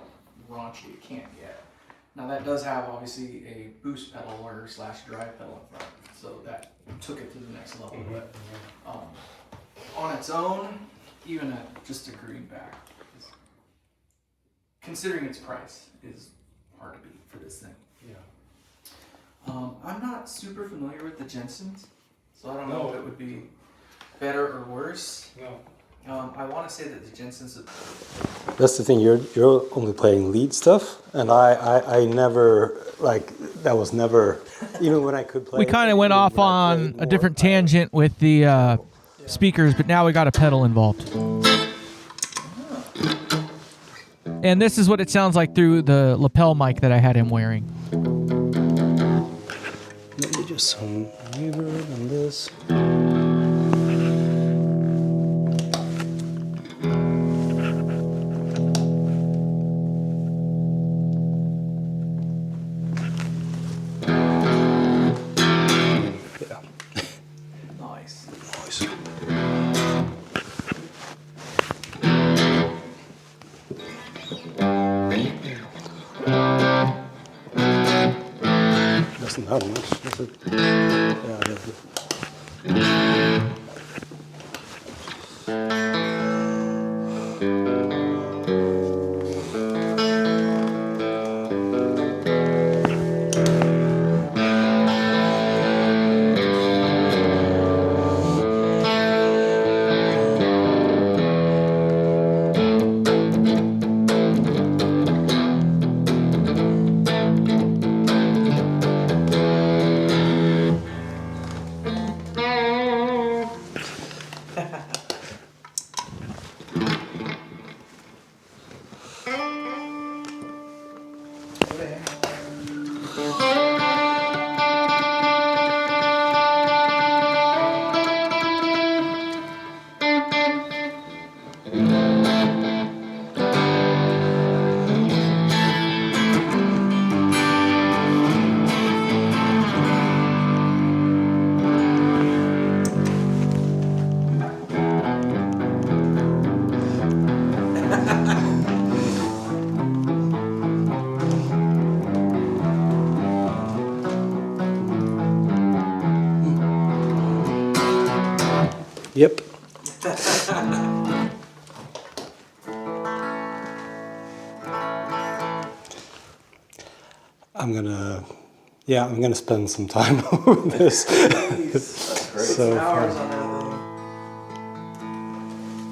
raunchy it can get. Now that does have obviously a boost pedal or / drive pedal in front. So that took it to the next level. Mhm. But on its own, even just a greenback, considering its price, is hard to beat for this thing. Yeah. I'm not super familiar with the Jensens, so I don't No. know if it would be better or worse. No. I want to say that the Jensens. That's the thing. You're only playing lead stuff, and I never like that was never even when I could play. We kind of went off on a different tangent with the speakers, but now we got a pedal involved. And this is what it sounds like through the lapel mic that I had him wearing. Maybe just some reverb on this. Nice. Nice. Doesn't have much, does it? Yeah, it does. Yep. I'm gonna spend some time with this. That's great. So hours fun. on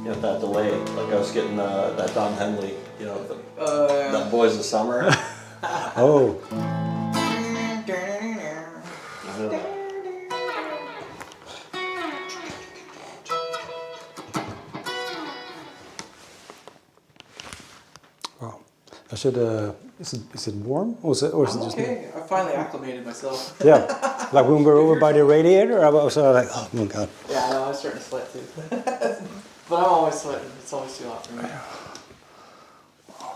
that You know, that delay, like I was getting that Don Henley, you know, thing. that Boys of Summer. Oh, wow. I should. Is it warm? Or is it just me? Okay, I finally acclimated myself. Yeah, like when we're over by the radiator, I was like, oh my god. Yeah, I know, I was starting to sweat too. But I'm always sweating, it's always too hot for me.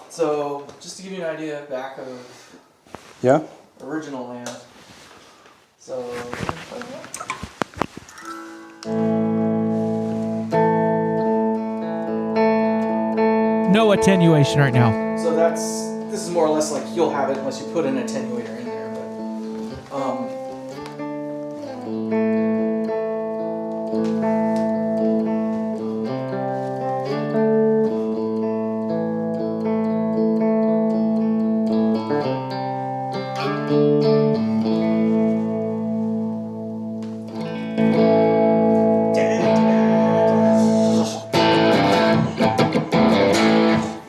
So, just to give you an idea back of Yeah. original land. So, No attenuation right now. so this is more or less like you'll have it unless you put an attenuator in there, but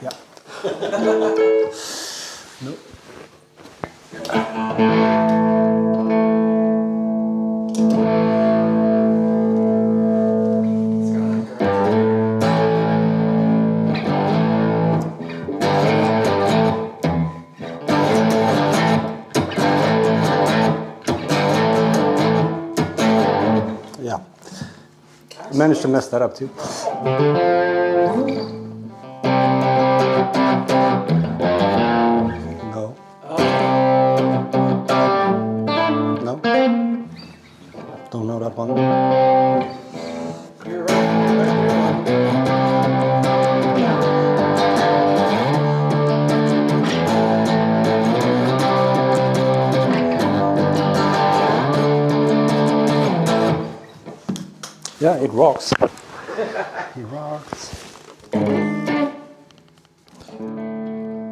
Yeah. Nope. managed to mess that up too. No. No. Don't know that one. You're right. Yeah, it rocks. It rocks. I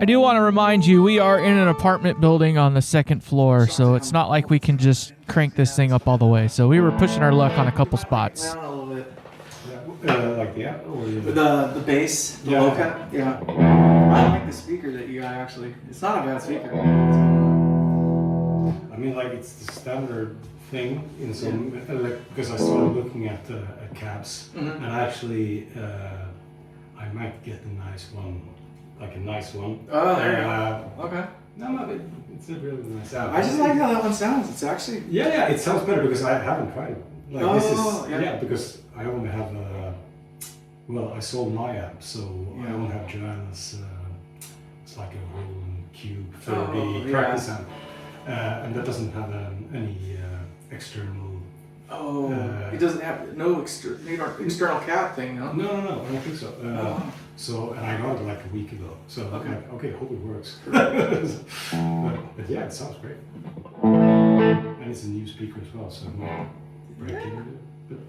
do want to remind you, we are in an apartment building on the second floor, so it's not like we can just crank this thing up all the way. So we were pushing our luck on a couple spots. Down a little bit. Like the app or The bass, the Yeah. Loca. Yeah. I like the speaker that you got actually. It's not a bad speaker. I mean, like it's the standard thing in some like because I started looking at cabs, and actually I might get a nice one, like a nice one. Oh, there you go. Okay. No, it's a really nice app. I just like how that one sounds. It's actually. Yeah, it sounds better because I haven't tried it. Like this is yeah. because I only have well, I sold my app, so I Yeah. only have Joanna's. It's like a Roland Cube 30 Oh, practice yeah. amp, and that doesn't have any external. Oh, it doesn't have no external cap thing, no? No, I don't think so. So, and I got it like a week ago. So, okay, hope it works. but yeah, it sounds great. And it's a new speaker as well, so I'm not breaking it. But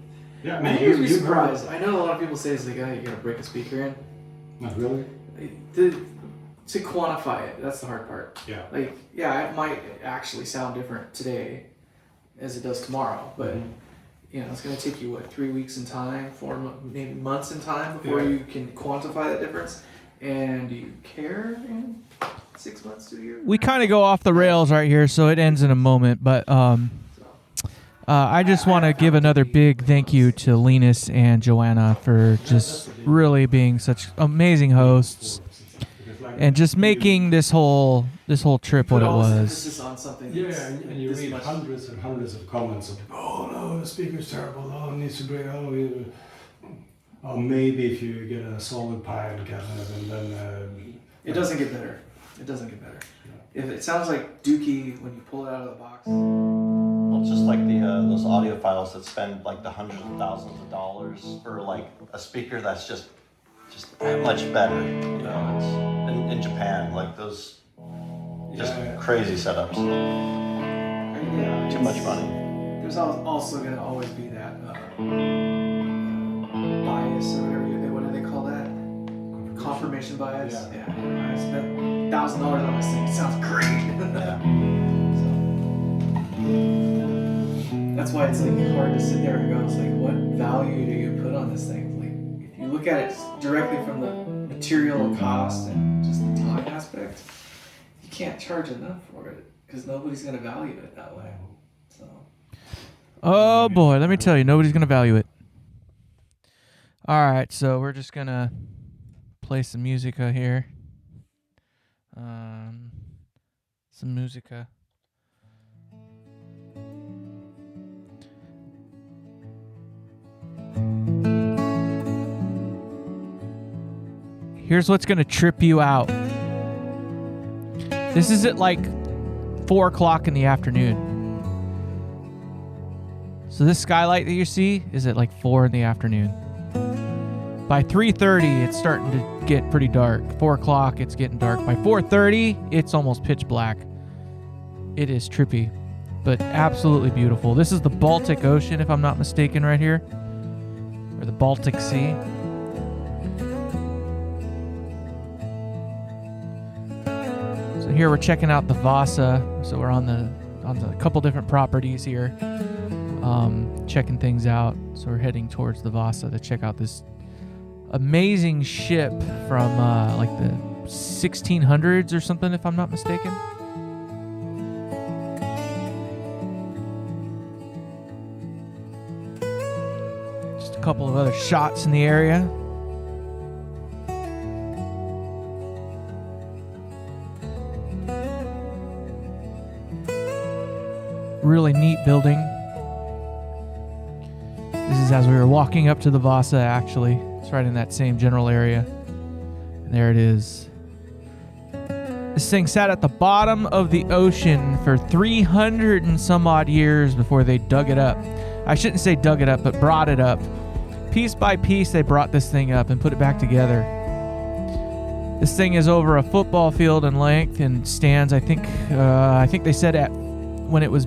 yeah, I mean, I think you'd be surprised. I know a lot of people say it's like, you gotta break a speaker in. Not really? To quantify it, that's the hard part. Yeah. Like, yeah, it might actually sound different today as it does tomorrow, but you know, it's going to take you 3 weeks in time, maybe months in time before you can quantify that difference. And do you care in 6 months to a year? We kind of go off the rails right here, so it ends in a moment. But I just want to give another big thank you to Linus and Joanna for just really being such amazing hosts and just making this whole trip what it was. Emphasis on something. And you read hundreds and hundreds of comments of, oh no, the speaker's terrible, oh, it needs to break, oh, maybe if you get a solid pile cabinet and then... It doesn't get better. It doesn't get better. If it sounds like Dookie when you pull it out of the box. Well, it's just like the those audiophiles that spend like the hundreds of thousands of dollars for like a speaker that's just that much better. You know, it's in Japan, like those just crazy setups. Yeah, Too much money. There's also going to always be that bias or what do they call that? Confirmation bias. Yeah. I spent $1,000 on this thing. It sounds great. So, that's why it's like hard to sit there and go, it's like, what value do you put on this thing? Like, if you look at it directly from the material cost and just the time aspect, you can't charge enough for it because nobody's going to value it that way. So. Oh boy, let me tell you, nobody's gonna value it. All right, so we're just gonna play some musica here. Some musica. Here's what's gonna trip you out. This is at like 4 o'clock in the afternoon. So this skylight that you see is at like 4 in the afternoon. By 3:30, it's starting to get pretty dark. 4 o'clock, it's getting dark. By 4:30, it's almost pitch black. It is trippy, but absolutely beautiful. This is the Baltic Ocean, if I'm not mistaken, right here. Or the Baltic Sea. So here we're checking out the Vasa. So we're on the couple different properties here. Checking things out. So we're heading towards the Vasa to check out this amazing ship from like the 1600s or something, if I'm not mistaken. Just a couple of other shots in the area. Really neat building. This is is as we were walking up to the Vasa, actually. It's right in that same general area. And there it is. This thing sat at the bottom of the ocean for 300 and some odd years before they dug it up. I shouldn't say dug it up, but brought it up. Piece by piece, they brought this thing up and put it back together. This thing is over a football field in length and stands, I think they said when it was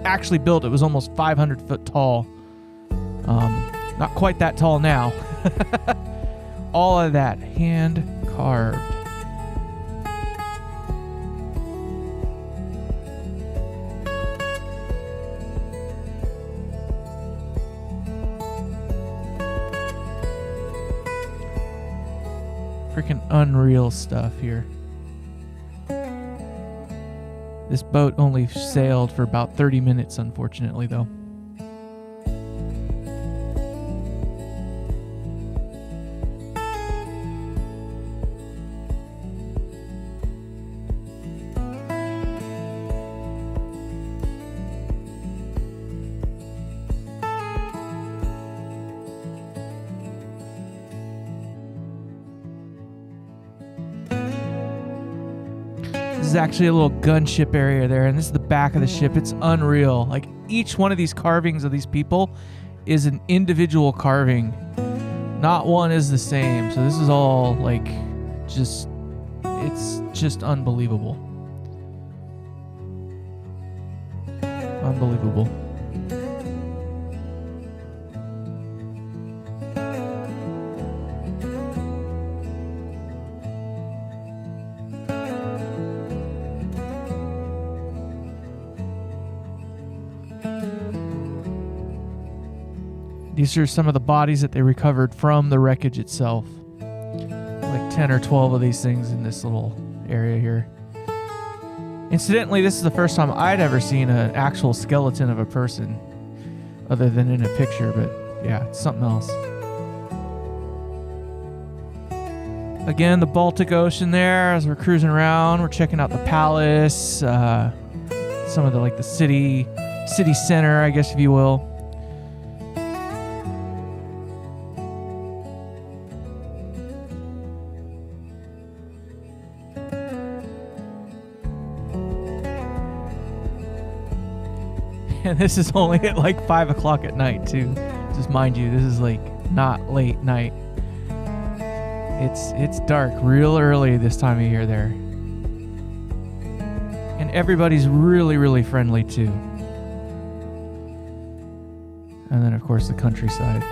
actually built, it was almost 500 foot tall. Not quite that tall now. All of that hand carved. Freaking unreal stuff here. This boat only sailed for about 30 minutes, unfortunately, though. This is actually a little gunship area there, and this is the back of the ship. It's unreal. Like, each one of these carvings of these people is an individual carving. Not one is the same. So this is all, like, it's just unbelievable. Unbelievable. These are some of the bodies that they recovered from the wreckage itself. Like 10 or 12 of these things in this little area here. Incidentally, this is the first time I'd ever seen an actual skeleton of a person, other than in a picture, but yeah, it's something else. Again, the Baltic Ocean there, as we're cruising around, we're checking out the palace, some of the city center, I guess, if you will. And this is only at like 5 o'clock at night too. Just mind you, this is like not late night. It's dark real early this time of year there. And everybody's really, really friendly too. And then of course the countryside.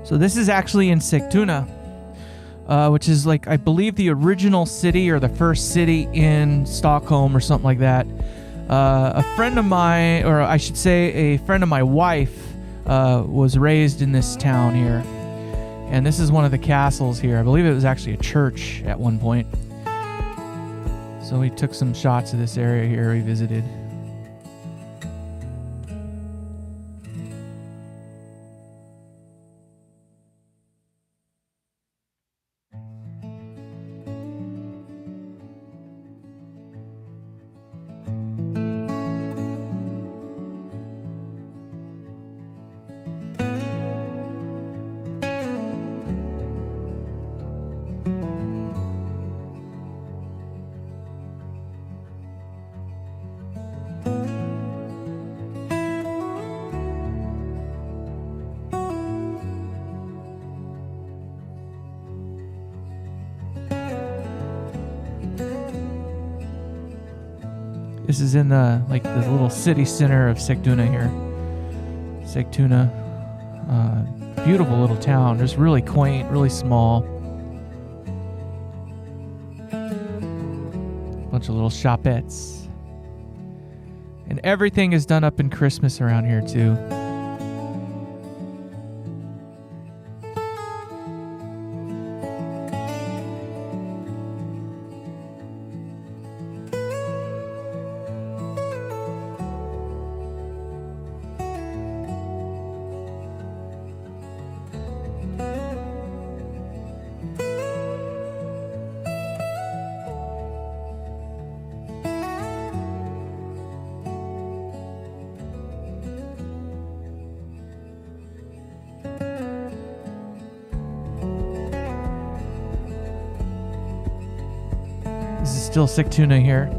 So this is actually in Sigtuna, which is like, I believe, the original city or the first city in Stockholm or something like that. A friend of mine, or I should say a friend of my wife, was raised in this town here. And this is one of the castles here. I believe it was actually a church at one point. So we took some shots of this area here we visited. This is in the little city center of Sigtuna here. Sigtuna, beautiful little town, just really quaint, really small. Bunch of little shopettes. And everything is done up in Christmas around here too. still sick tuna here.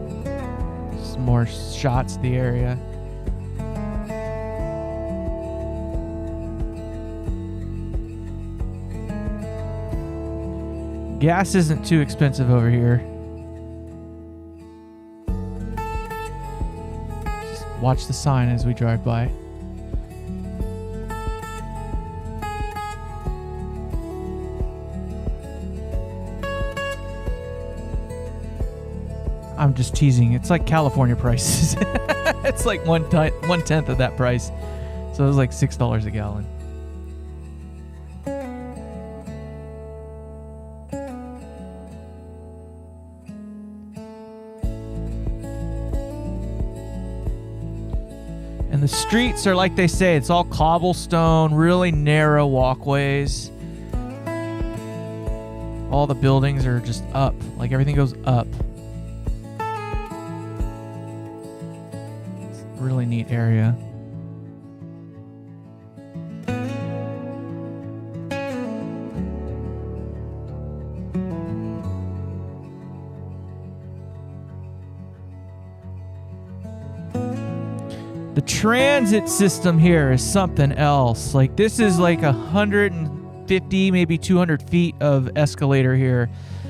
Some more shots of the area. Gas isn't too expensive over here. Just watch the sign as we drive by. I'm just teasing. It's like California prices. It's like 1/10 of that price. So it was like $6 a gallon. And the streets are like they say, it's all cobblestone, really narrow walkways. All the buildings are just up, like everything goes up. It's a really neat area. The transit system here is something else. Like this is like 150, maybe 200 feet of escalator here.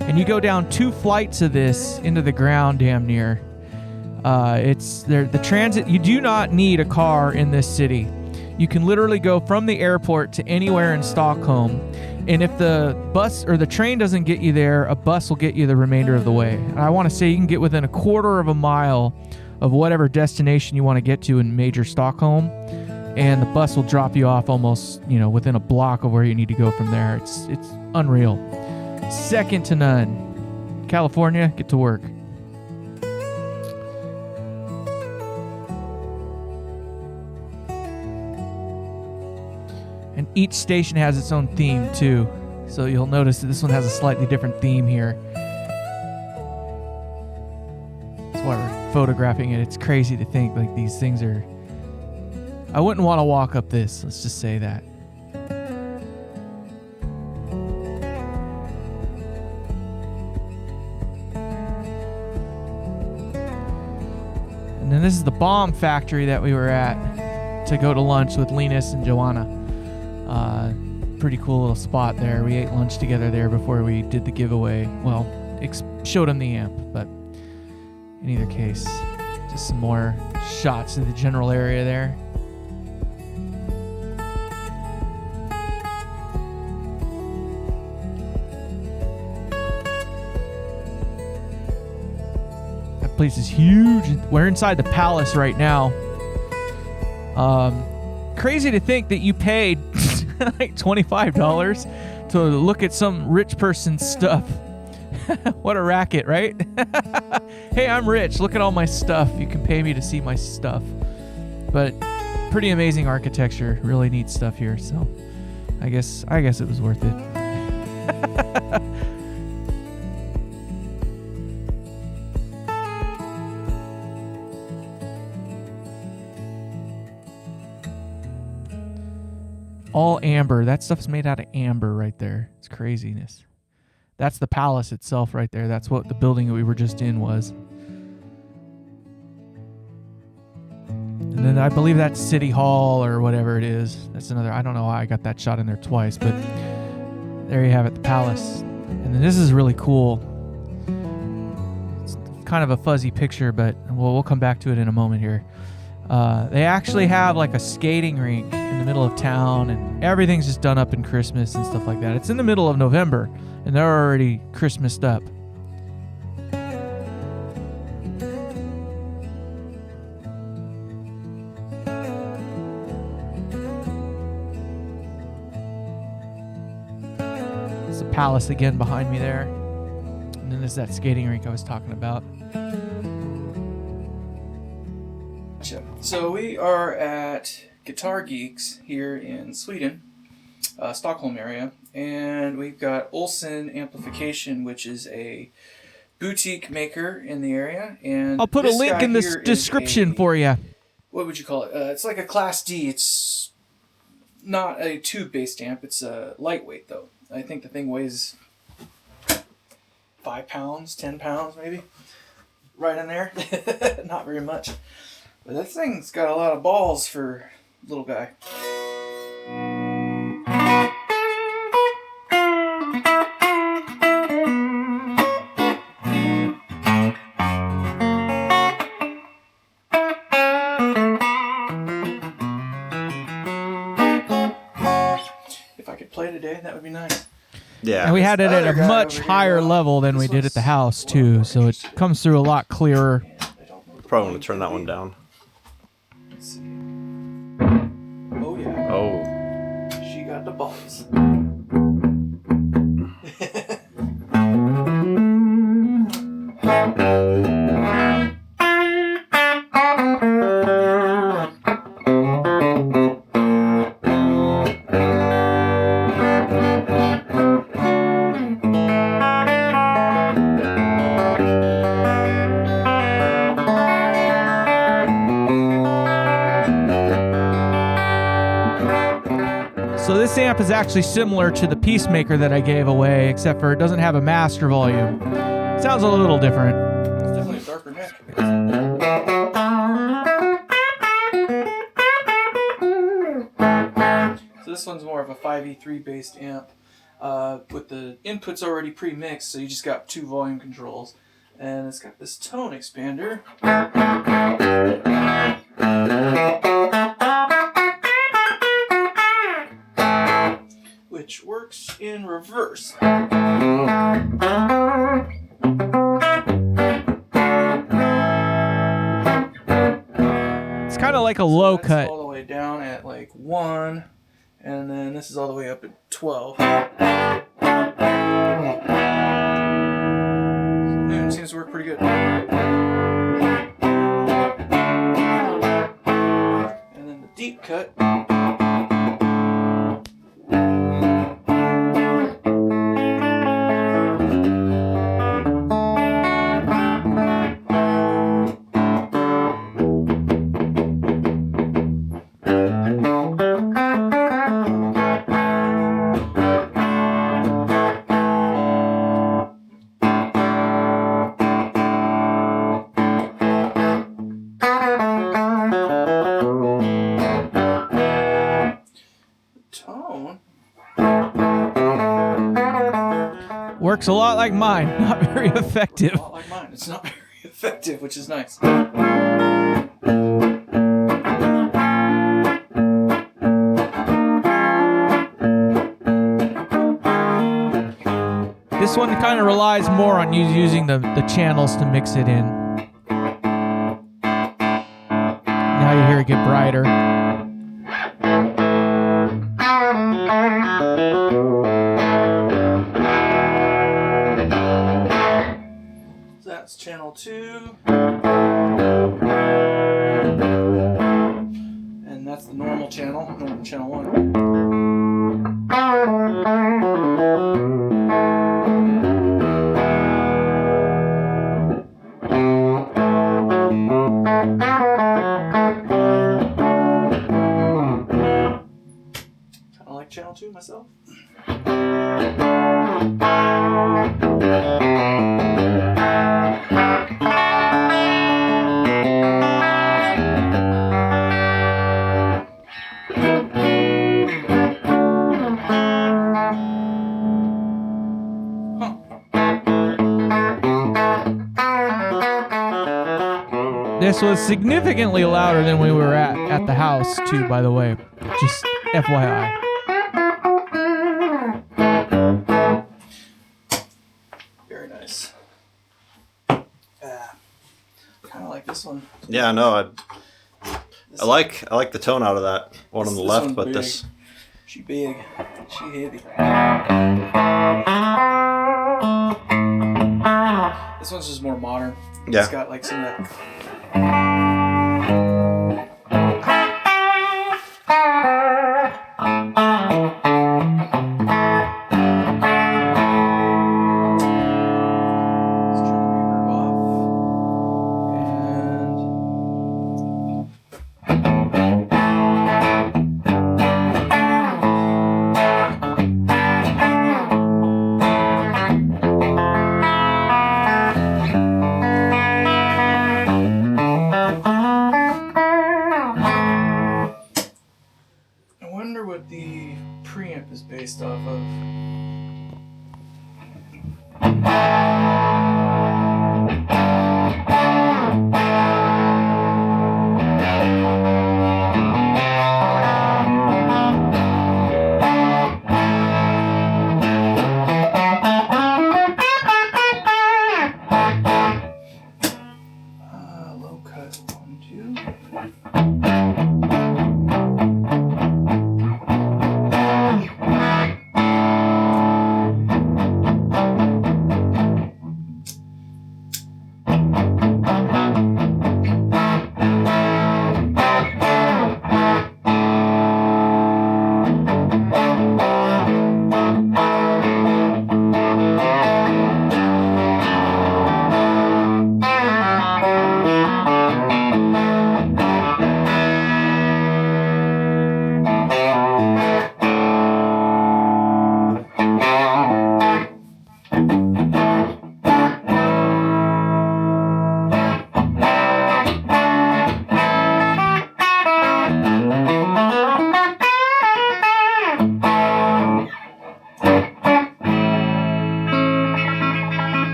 And you go down 2 flights of this into the ground damn near. It's there. The transit, you do not need a car in this city. You can literally go from the airport to anywhere in Stockholm. And if the bus or the train doesn't get you there, a bus will get you the remainder of the way. And I want to say you can get within a quarter of a mile of whatever destination you want to get to in major Stockholm, and the bus will drop you off almost, within a block of where you need to go from there. It's unreal. Second to none. California, get to work. And each station has its own theme too. So you'll notice that this one has a slightly different theme here. That's why we're photographing it. It's crazy to think like these things are. I wouldn't want to walk up this. Let's just say that. And then this is the bomb factory that we were at to go to lunch with Linus and Joanna. Pretty cool little spot there. We ate lunch together there before we did the giveaway. Well, showed them the amp, but in either case, just some more shots of the general area there. That place is huge. We're inside the palace right now. Crazy to think that you paid like $25 to look at some rich person's stuff. What a racket, right? Hey, I'm rich. Look at all my stuff. You can pay me to see my stuff. But pretty amazing architecture. Really neat stuff here. So I guess it was worth it. All amber. That stuff's made out of amber right there. It's craziness. That's the palace itself right there. That's what the building that we were just in was. And then I believe that's City Hall or whatever it is. That's another, I don't know why I got that shot in there twice, but there you have it, the palace. And then this is really cool. It's kind of a fuzzy picture, but we'll come back to it in a moment here. They actually have like a skating rink in the middle of town, and everything's just done up in Christmas and stuff like that. It's in the middle of November, and they're already Christmased up. It's the palace again behind me there. And then there's that skating rink I was talking about. So we are at Guitar Geeks here in Sweden, Stockholm area, and we've got Olsen Amplification, which is a boutique maker in the area. And I'll put a link in the description for you. What would you call it? It's like a Class D. It's not a tube-based amp. It's a lightweight though. I think the thing weighs 5 pounds, 10 pounds maybe. right in there. Not very much. But that thing's got a lot of balls for little guy. If I could play today, that would be nice. Yeah. And we had it at a Other guy much over here, higher though, level than we this did at the one's house more too, so it interesting. comes through a lot clearer. And I don't know the Probably want to turn volume that one could down. be. Let's see. Oh yeah, Oh. she got the balls. So this amp is actually similar to the Peacemaker that I gave away, except for it doesn't have a master volume. Sounds a little different. It's definitely a darker neck. So this one's more of a 5E3 based amp with the inputs already pre-mixed, so you just got 2 volume controls. And it's got this tone expander. Which works in reverse. It's kind of like a low That's cut. all the way down at like 1, and then this is all the way up at 12. It seems to work pretty good. And then the deep cut. Tone. Works a lot like mine, not very effective. A lot like mine. It's not very effective, which is nice. This one kind of relies more on you using the channels to mix it in. Now you hear it get brighter. So that's channel 2. And that's the normal channel, channel 1. Kind of like channel 2 myself. This was significantly louder than we were at the house too, by the way. Just FYI. Very nice. Kind of like this one. Yeah, no, I like the tone out of that one on the This left, one's but big. this She big. She heavy. This one's just more modern. Yeah. It's got like some of that. Let's turn the reverb off. And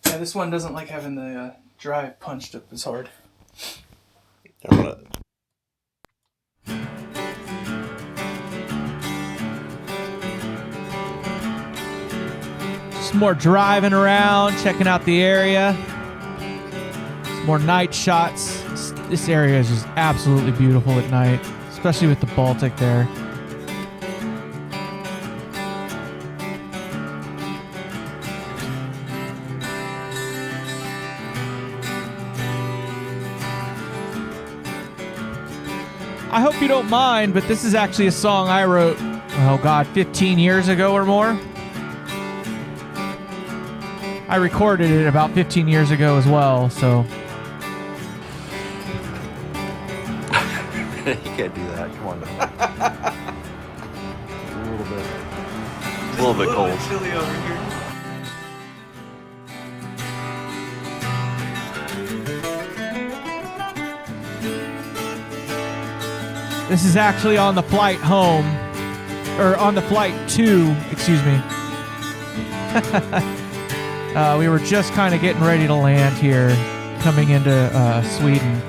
Yeah, this one doesn't like having the drive punched up as hard. I'm gonna. Just more driving around, checking out the area. Some more night shots. This area is just absolutely beautiful at night, especially with the Baltic there. I hope you don't mind, but this is actually a song I wrote, 15 years ago or more. I recorded it about 15 years ago as well, so. You can't do that. Come on. A little bit cold. Chilly over here. This is actually on the flight home, or on the flight to, excuse me. We were just kind of getting ready to land here, coming into Sweden.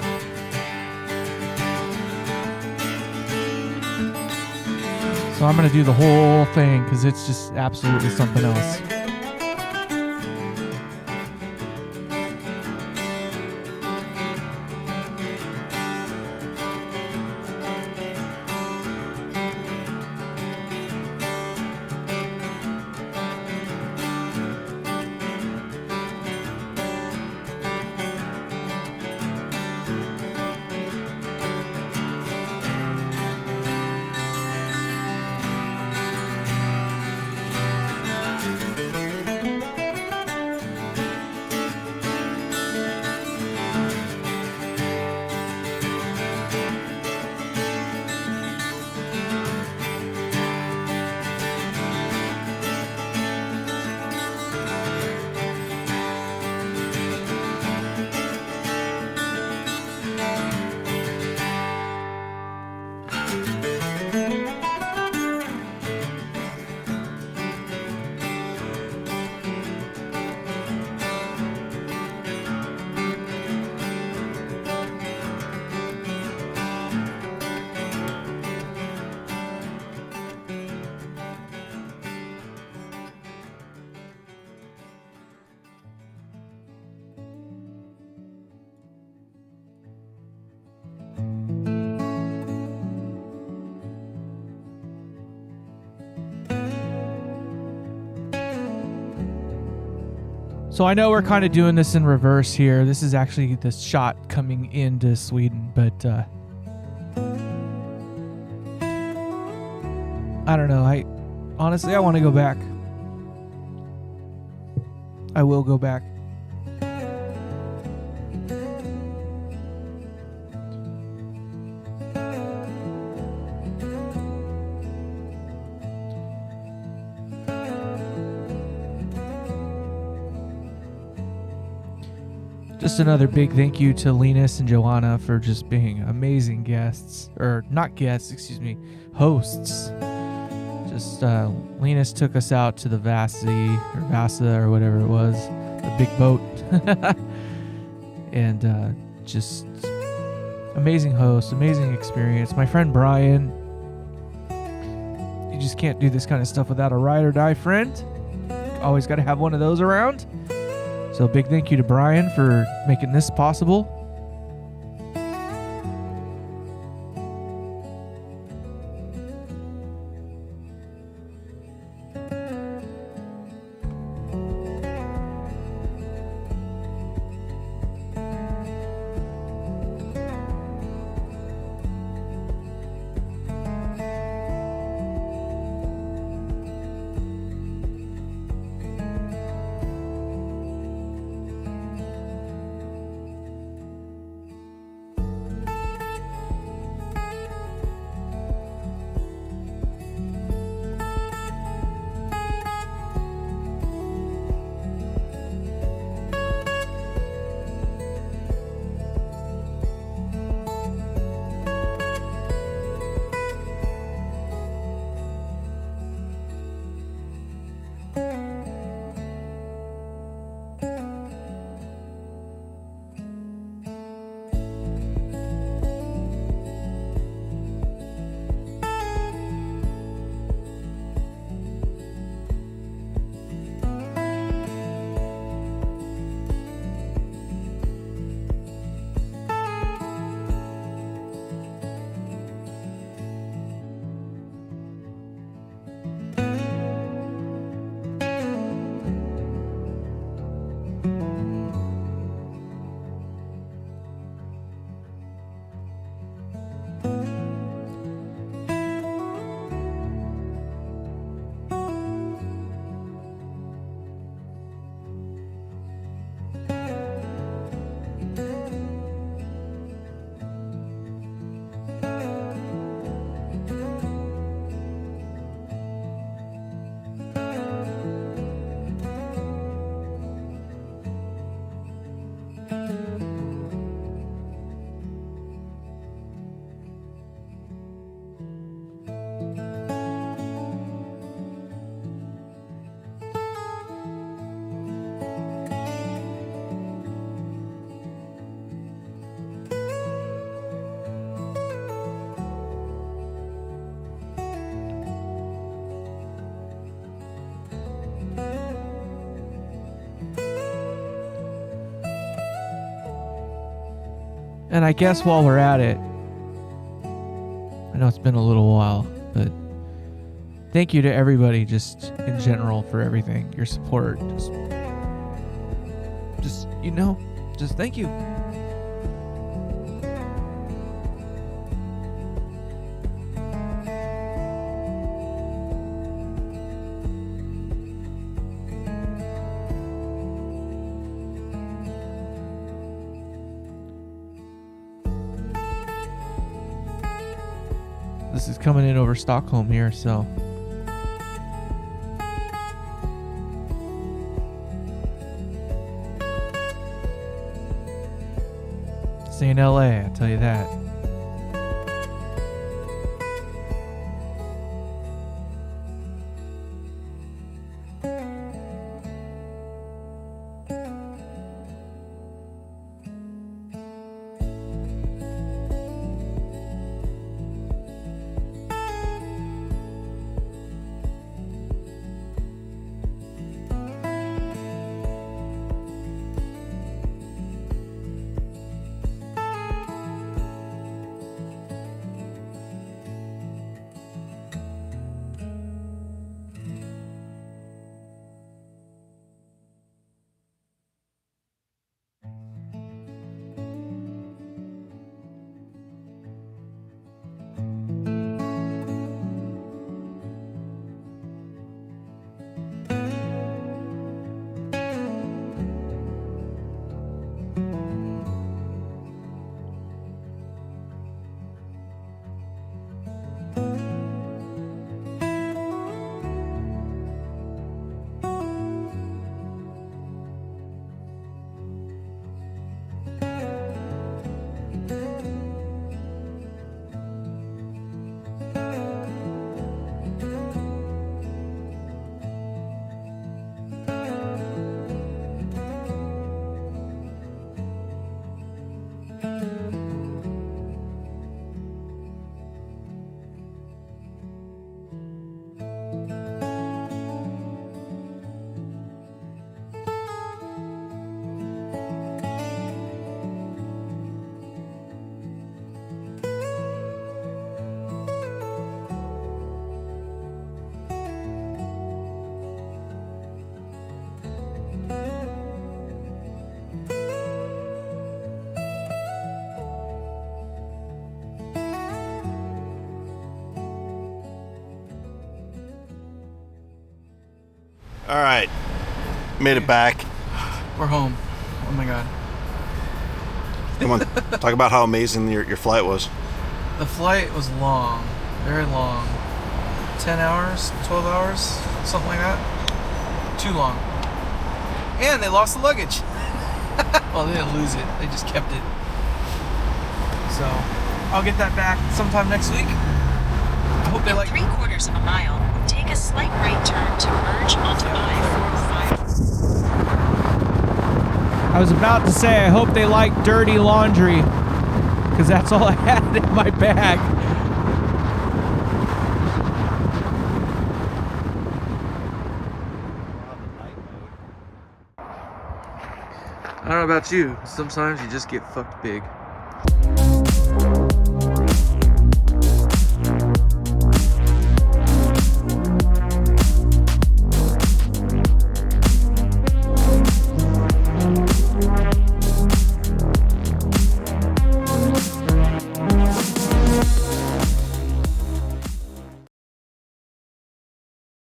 So I'm going to do the whole thing because it's just absolutely something else. So I know we're kind of doing this in reverse here. This is actually the shot coming into Sweden, but I don't know. I want to go back. I will go back. Just another big thank you to Linus and Joanna for just being amazing guests. Or not guests, excuse me, hosts. Just Linus took us out to the Vasa or whatever it was, the big boat. And just amazing host, amazing experience. My friend Brian, you just can't do this kind of stuff without a ride or die friend. Always got to have one of those around. So big thank you to Brian for making this possible. And I guess while we're at it, I know it's been a little while, but thank you to everybody just in general for everything, your support. Just just thank you. This is coming in over Stockholm here, so stay in LA, I tell you that. All right, made it back. We're home. Oh my god. Come on, talk about how amazing your flight was. The flight was long, very long. 10 hours, 12 hours, something like that. Too long. And they lost the luggage. Well, they didn't lose it, they just kept it. So, I'll get that back sometime next week. I hope they In like. 3/4 of a mile, take a slight right turn to merge onto I-405. I was about to say, I hope they like dirty laundry, because that's all I had in my bag. I don't know about you, sometimes you just get fucked big.